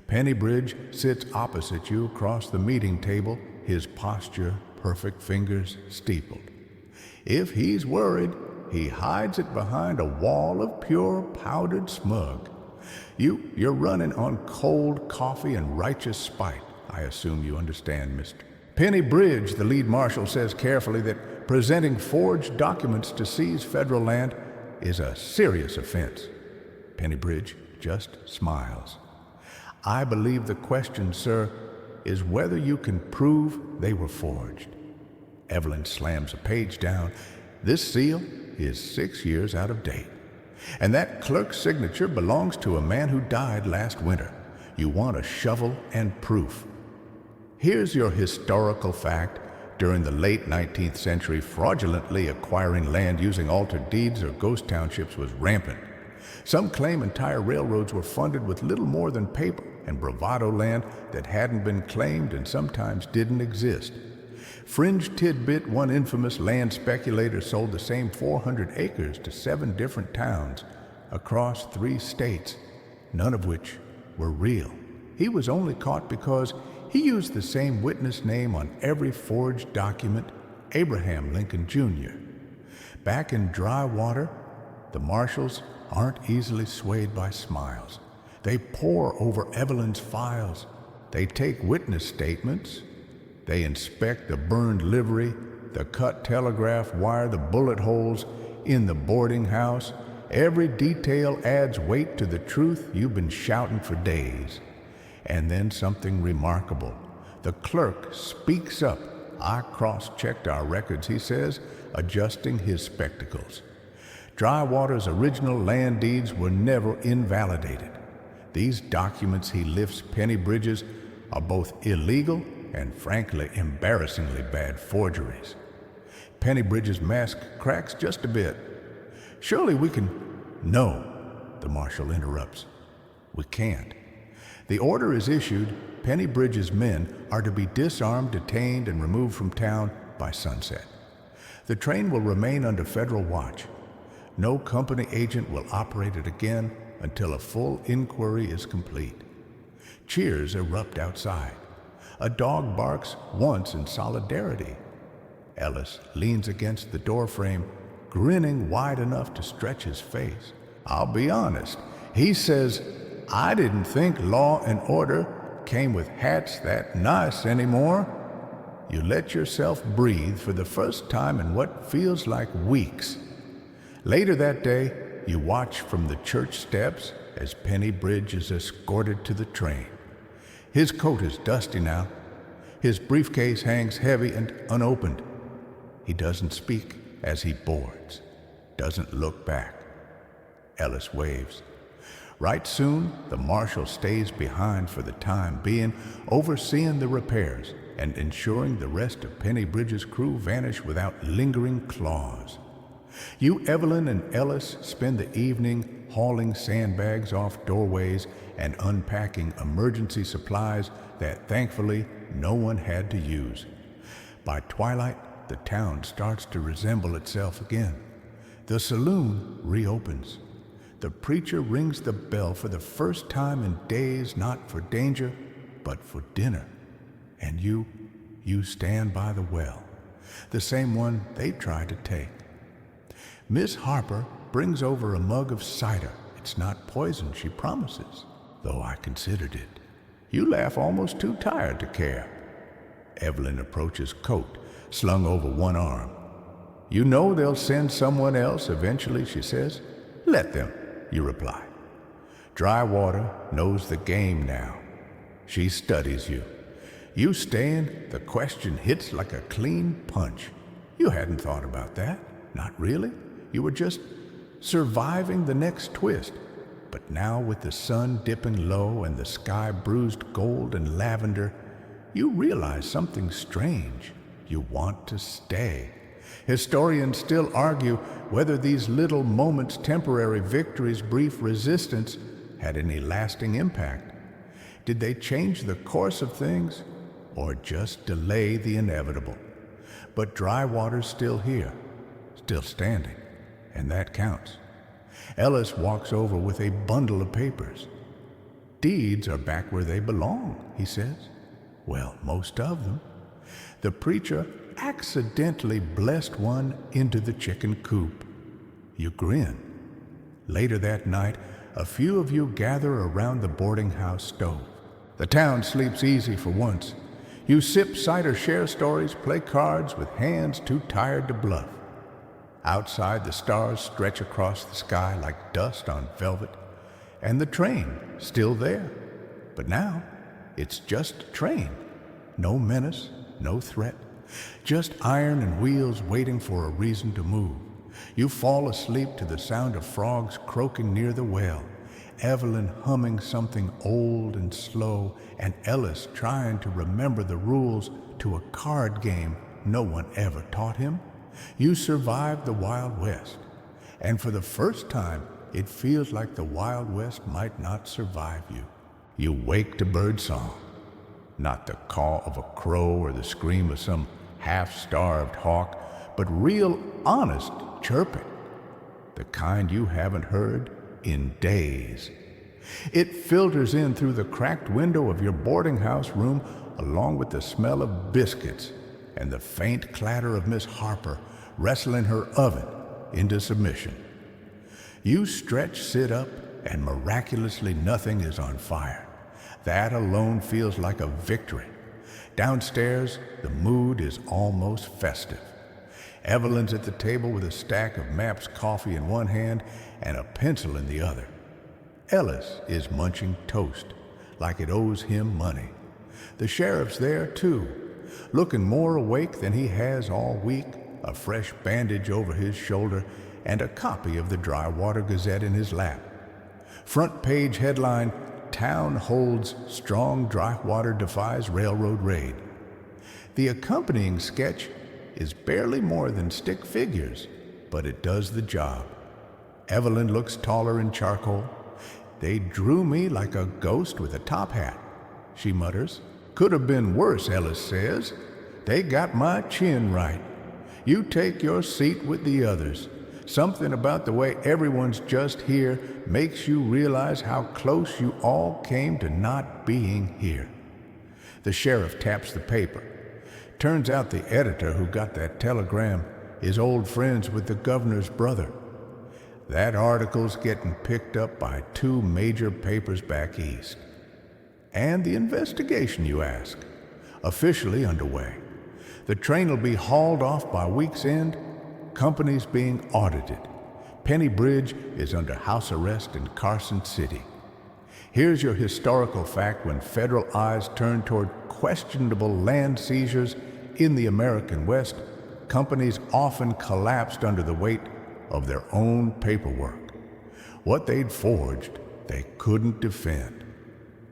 Penny Bridge sits opposite you across the meeting table, his posture perfect, fingers steepled. If he's worried, he hides it behind a wall of pure powdered smug. You're running on cold coffee and righteous spite. I assume you understand, mister. Penny Bridge, the lead marshal, says carefully that presenting forged documents to seize federal land is a serious offense. Penny Bridge just smiles. I believe the question, sir, is whether you can prove they were forged. Evelyn slams a page down. This seal is 6 years out of date. And that clerk's signature belongs to a man who died last winter. You want a shovel and proof. Here's your historical fact. During the late 19th century, fraudulently acquiring land using altered deeds or ghost townships was rampant. Some claim entire railroads were funded with little more than paper and bravado land that hadn't been claimed and sometimes didn't exist. Fringe tidbit, one infamous land speculator sold the same 400 acres to 7 different towns across 3 states, none of which were real. He was only caught because he used the same witness name on every forged document, Abraham Lincoln Jr. Back in Dry Water, the marshals aren't easily swayed by smiles. They pore over Evelyn's files. They take witness statements. They inspect the burned livery, the cut telegraph wire, the bullet holes in the boarding house. Every detail adds weight to the truth you've been shouting for days. And then something remarkable. The clerk speaks up. I cross-checked our records, he says, adjusting his spectacles. Dry Water's original land deeds were never invalidated. These documents he lifts Penny Bridges are both illegal and frankly embarrassingly bad forgeries. Penny Bridges' mask cracks just a bit. Surely we can... No, the marshal interrupts. We can't. The order is issued. Penny Bridge's men are to be disarmed, detained, and removed from town by sunset. The train will remain under federal watch. No company agent will operate it again until a full inquiry is complete. Cheers erupt outside. A dog barks once in solidarity. Ellis leans against the doorframe, grinning wide enough to stretch his face. I'll be honest, he says, I didn't think law and order came with hats that nice anymore. You let yourself breathe for the first time in what feels like weeks. Later that day, you watch from the church steps as Penny Bridge is escorted to the train. His coat is dusty now. His briefcase hangs heavy and unopened. He doesn't speak as he boards, doesn't look back. Ellis waves. Right soon, the marshal stays behind for the time being, overseeing the repairs and ensuring the rest of Penny Bridge's crew vanish without lingering claws. You, Evelyn, and Ellis spend the evening hauling sandbags off doorways and unpacking emergency supplies that thankfully no one had to use. By twilight, the town starts to resemble itself again. The saloon reopens. The preacher rings the bell for the first time in days, not for danger, but for dinner. And you stand by the well, the same one they tried to take. Miss Harper brings over a mug of cider. It's not poison, she promises, though I considered it. You laugh almost too tired to care. Evelyn approaches coat, slung over one arm. You know they'll send someone else eventually, she says. Let them, you reply. Dry water knows the game now. She studies you. You staying, the question hits like a clean punch. You hadn't thought about that. Not really. You were just surviving the next twist. But now with the sun dipping low and the sky bruised gold and lavender, you realize something strange. You want to stay. Historians still argue whether these little moments, temporary victories, brief resistance, had any lasting impact. Did they change the course of things or just delay the inevitable? But dry water's still here, still standing, and that counts. Ellis walks over with a bundle of papers. Deeds are back where they belong, he says. Well, most of them. The preacher accidentally blessed one into the chicken coop. You grin. Later that night, a few of you gather around the boarding house stove. The town sleeps easy for once. You sip cider, share stories, play cards with hands too tired to bluff. Outside, the stars stretch across the sky like dust on velvet, and the train still there. But now, it's just a train. No menace, no threat. Just iron and wheels waiting for a reason to move. You fall asleep to the sound of frogs croaking near the well, Evelyn humming something old and slow, and Ellis trying to remember the rules to a card game no one ever taught him. You survived the Wild West, and for the first time, it feels like the Wild West might not survive you. You wake to birdsong, not the caw of a crow or the scream of some half-starved hawk, but real, honest chirping, the kind you haven't heard in days. It filters in through the cracked window of your boarding house room along with the smell of biscuits and the faint clatter of Miss Harper wrestling her oven into submission. You stretch, sit up, and miraculously nothing is on fire. That alone feels like a victory. Downstairs, the mood is almost festive. Evelyn's at the table with a stack of Mapp's coffee in one hand and a pencil in the other. Ellis is munching toast, like it owes him money. The sheriff's there, too, looking more awake than he has all week, a fresh bandage over his shoulder, and a copy of the Drywater Gazette in his lap. Front page headline, Town Holds Strong Drywater Defies Railroad Raid. The accompanying sketch is barely more than stick figures, but it does the job. Evelyn looks taller in charcoal. They drew me like a ghost with a top hat, she mutters. Could have been worse, Ellis says. They got my chin right. You take your seat with the others. Something about the way everyone's just here makes you realize how close you all came to not being here. The sheriff taps the paper. Turns out the editor who got that telegram is old friends with the governor's brother. That article's getting picked up by 2 major papers back east. And the investigation, you ask? Officially underway. The train will be hauled off by week's end, companies being audited. Penny Bridge is under house arrest in Carson City. Here's your historical fact when federal eyes turn toward questionable land seizures in the American West. Companies often collapsed under the weight of their own paperwork. What they'd forged, they couldn't defend.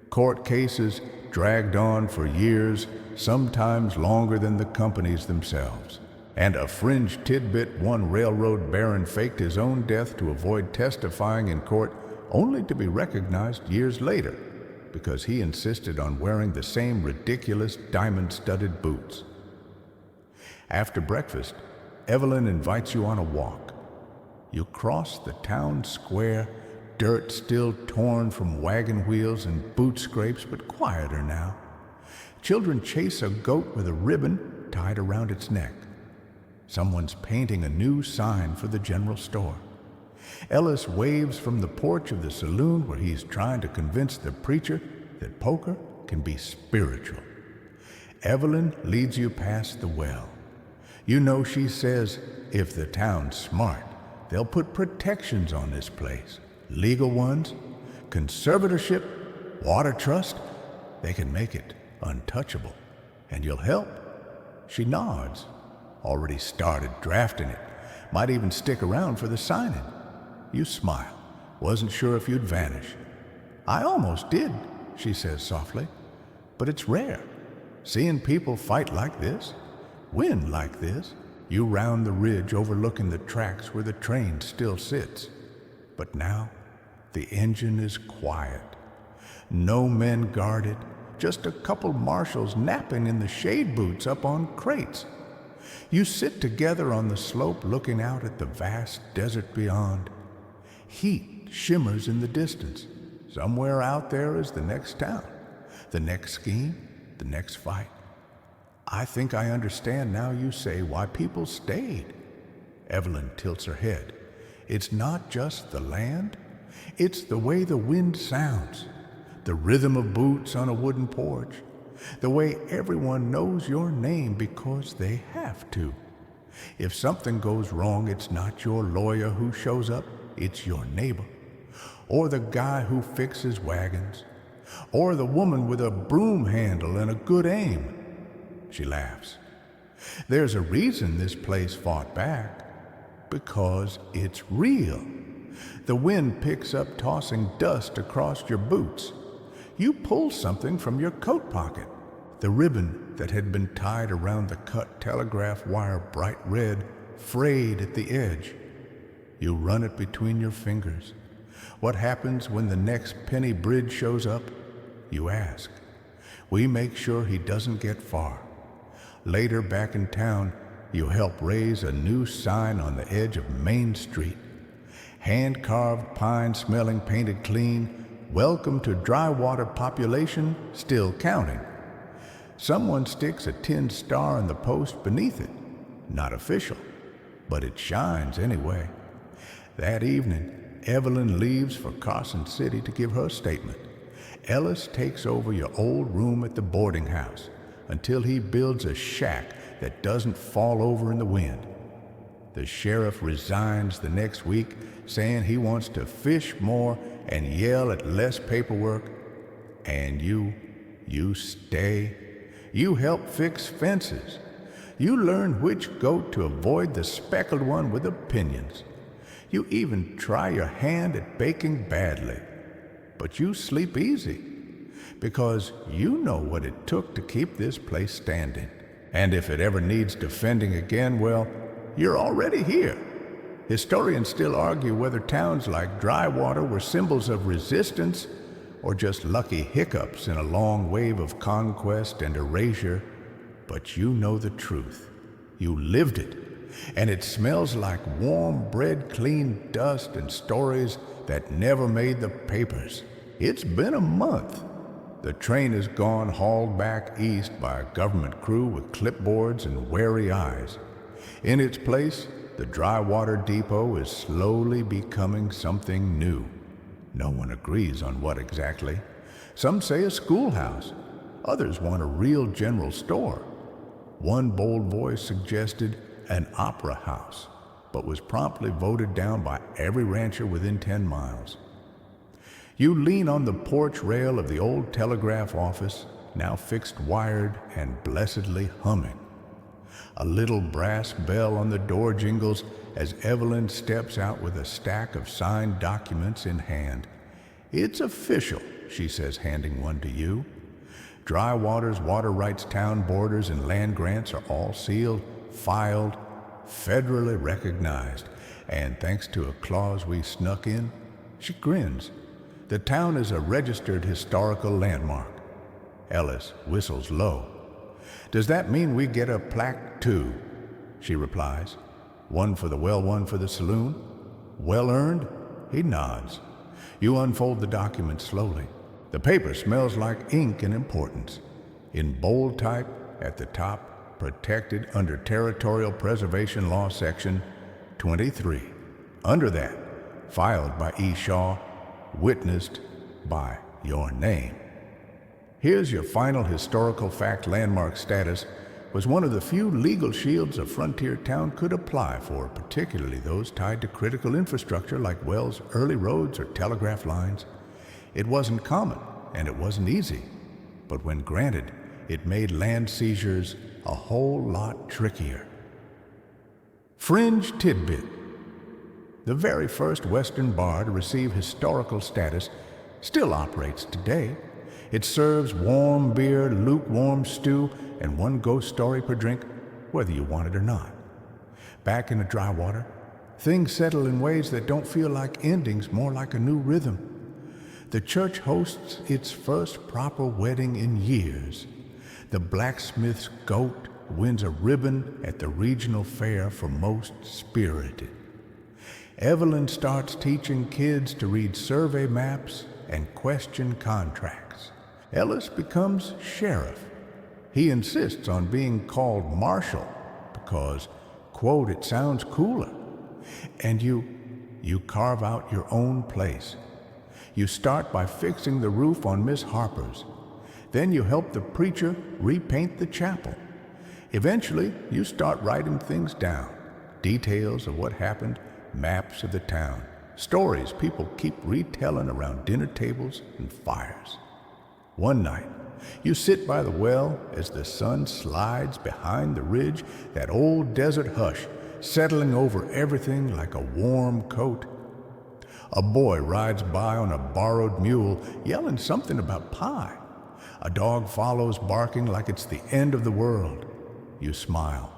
Court cases dragged on for years, sometimes longer than the companies themselves. And a fringe tidbit, one railroad baron faked his own death to avoid testifying in court, only to be recognized years later because he insisted on wearing the same ridiculous diamond-studded boots. After breakfast, Evelyn invites you on a walk. You cross the town square, dirt still torn from wagon wheels and boot scrapes, but quieter now. Children chase a goat with a ribbon tied around its neck. Someone's painting a new sign for the general store. Ellis waves from the porch of the saloon where he's trying to convince the preacher that poker can be spiritual. Evelyn leads you past the well. You know she says, if the town's smart, they'll put protections on this place. Legal ones, conservatorship, water trust. They can make it untouchable. And you'll help. She nods. Already started drafting it. Might even stick around for the signing. You smile. Wasn't sure if you'd vanish. I almost did, she says softly. But it's rare. Seeing people fight like this, win like this. You round the ridge overlooking the tracks where the train still sits. But now, the engine is quiet. No men guarded, just a couple marshals napping in the shade boots up on crates. You sit together on the slope looking out at the vast desert beyond. Heat shimmers in the distance. Somewhere out there is the next town, the next scheme, the next fight. I think I understand now, you say, why people stayed. Evelyn tilts her head. It's not just the land. It's the way the wind sounds, the rhythm of boots on a wooden porch, the way everyone knows your name because they have to. If something goes wrong, it's not your lawyer who shows up, it's your neighbor, or the guy who fixes wagons, or the woman with a broom handle and a good aim. She laughs. There's a reason this place fought back, because it's real. The wind picks up tossing dust across your boots. You pull something from your coat pocket. The ribbon that had been tied around the cut telegraph wire bright red, frayed at the edge. You run it between your fingers. What happens when the next Penny Bridge shows up? You ask. We make sure he doesn't get far. Later, back in town, you help raise a new sign on the edge of Main Street. Hand-carved pine smelling, painted clean. Welcome to dry-water population, still counting. Someone sticks a tin star in the post beneath it. Not official, but it shines anyway. That evening, Evelyn leaves for Carson City to give her statement. Ellis takes over your old room at the boarding house until he builds a shack that doesn't fall over in the wind. The sheriff resigns the next week, saying he wants to fish more and yell at less paperwork. And you stay. You help fix fences. You learn which goat to avoid the speckled one with opinions. You even try your hand at baking badly. But you sleep easy, because you know what it took to keep this place standing. And if it ever needs defending again, well, you're already here. Historians still argue whether towns like Drywater were symbols of resistance or just lucky hiccups in a long wave of conquest and erasure. But you know the truth. You lived it. And it smells like warm bread, clean dust, and stories that never made the papers. It's been a month. The train has gone hauled back east by a government crew with clipboards and wary eyes. In its place, the Drywater Depot is slowly becoming something new. No one agrees on what exactly. Some say a schoolhouse. Others want a real general store. One bold voice suggested an opera house, but was promptly voted down by every rancher within 10 miles. You lean on the porch rail of the old telegraph office, now fixed wired and blessedly humming. A little brass bell on the door jingles as Evelyn steps out with a stack of signed documents in hand. "It's official," she says, handing one to you. Drywater's water rights, town borders, and land grants are all sealed, filed, federally recognized, and thanks to a clause we snuck in, she grins. The town is a registered historical landmark. Ellis whistles low. "Does that mean we get a plaque too?" she replies. "One for the well, one for the saloon? Well earned?" He nods. You unfold the document slowly. The paper smells like ink and importance. In bold type at the top, protected under Territorial Preservation Law Section 23. Under that, filed by E. Shaw, witnessed by your name. Here's your final historical fact. Landmark status was one of the few legal shields a frontier town could apply for, particularly those tied to critical infrastructure like wells, early roads, or telegraph lines. It wasn't common, and it wasn't easy, but when granted, it made land seizures a whole lot trickier. Fringe tidbit. The very first Western bar to receive historical status still operates today. It serves warm beer, lukewarm stew, and one ghost story per drink, whether you want it or not. Back in the Drywater, things settle in ways that don't feel like endings, more like a new rhythm. The church hosts its first proper wedding in years. The blacksmith's goat wins a ribbon at the regional fair for most spirited. Evelyn starts teaching kids to read survey maps and question contracts. Ellis becomes sheriff. He insists on being called marshal because, quote, "it sounds cooler." And you carve out your own place. You start by fixing the roof on Miss Harper's. Then you help the preacher repaint the chapel. Eventually, you start writing things down. Details of what happened, maps of the town, stories people keep retelling around dinner tables and fires. One night, you sit by the well as the sun slides behind the ridge, that old desert hush settling over everything like a warm coat. A boy rides by on a borrowed mule, yelling something about pie. A dog follows, barking like it's the end of the world. You smile.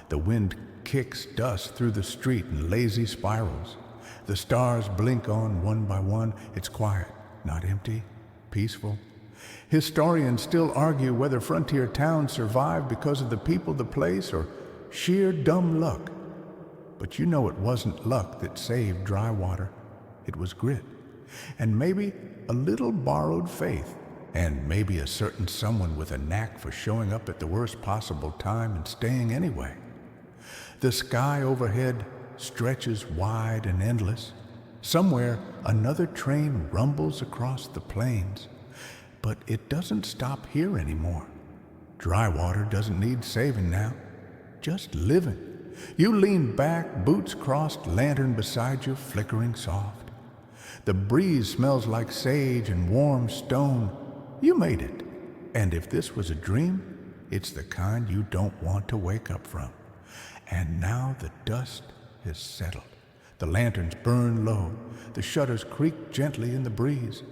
The wind kicks dust through the street in lazy spirals. The stars blink on one by one. It's quiet, not empty, peaceful. Historians still argue whether frontier towns survived because of the people, the place, or sheer dumb luck. But you know it wasn't luck that saved Drywater. It was grit, and maybe a little borrowed faith, and maybe a certain someone with a knack for showing up at the worst possible time and staying anyway. The sky overhead stretches wide and endless. Somewhere, another train rumbles across the plains. But it doesn't stop here anymore. Drywater doesn't need saving now, just living. You lean back, boots crossed, lantern beside you, flickering soft. The breeze smells like sage and warm stone. You made it. And if this was a dream, it's the kind you don't want to wake up from. And now the dust has settled. The lanterns burn low. The shutters creak gently in the breeze.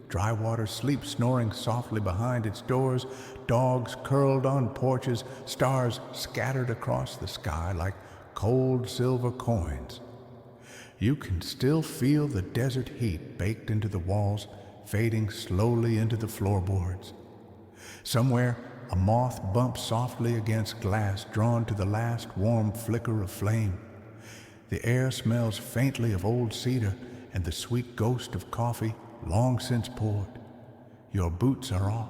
Drywater sleeps snoring softly behind its doors. Dogs curled on porches. Stars scattered across the sky like cold silver coins. You can still feel the desert heat baked into the walls, fading slowly into the floorboards. Somewhere, a moth bumps softly against glass, drawn to the last warm flicker of flame. The air smells faintly of old cedar and the sweet ghost of coffee long since poured. Your boots are off.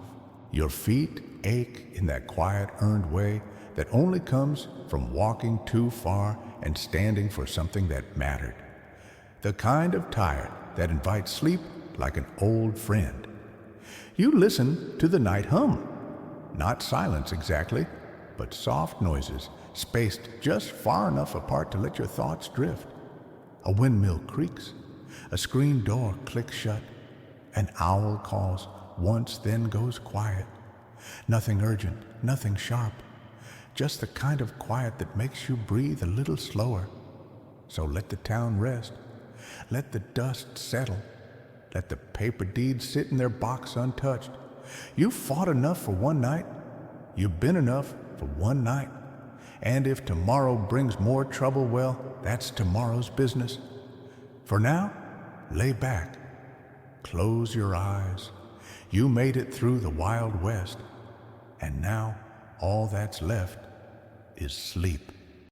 Your feet ache in that quiet, earned way that only comes from walking too far and standing for something that mattered. The kind of tired that invites sleep like an old friend. You listen to the night hum. Not silence exactly, but soft noises spaced just far enough apart to let your thoughts drift. A windmill creaks. A screen door clicks shut. An owl calls once, then goes quiet. Nothing urgent, nothing sharp. Just the kind of quiet that makes you breathe a little slower. So let the town rest. Let the dust settle. Let the paper deeds sit in their box untouched. You've fought enough for one night. You've been enough for one night. And if tomorrow brings more trouble, well, that's tomorrow's business. For now, lay back. Close your eyes. You made it through the Wild West. And now, all that's left is sleep.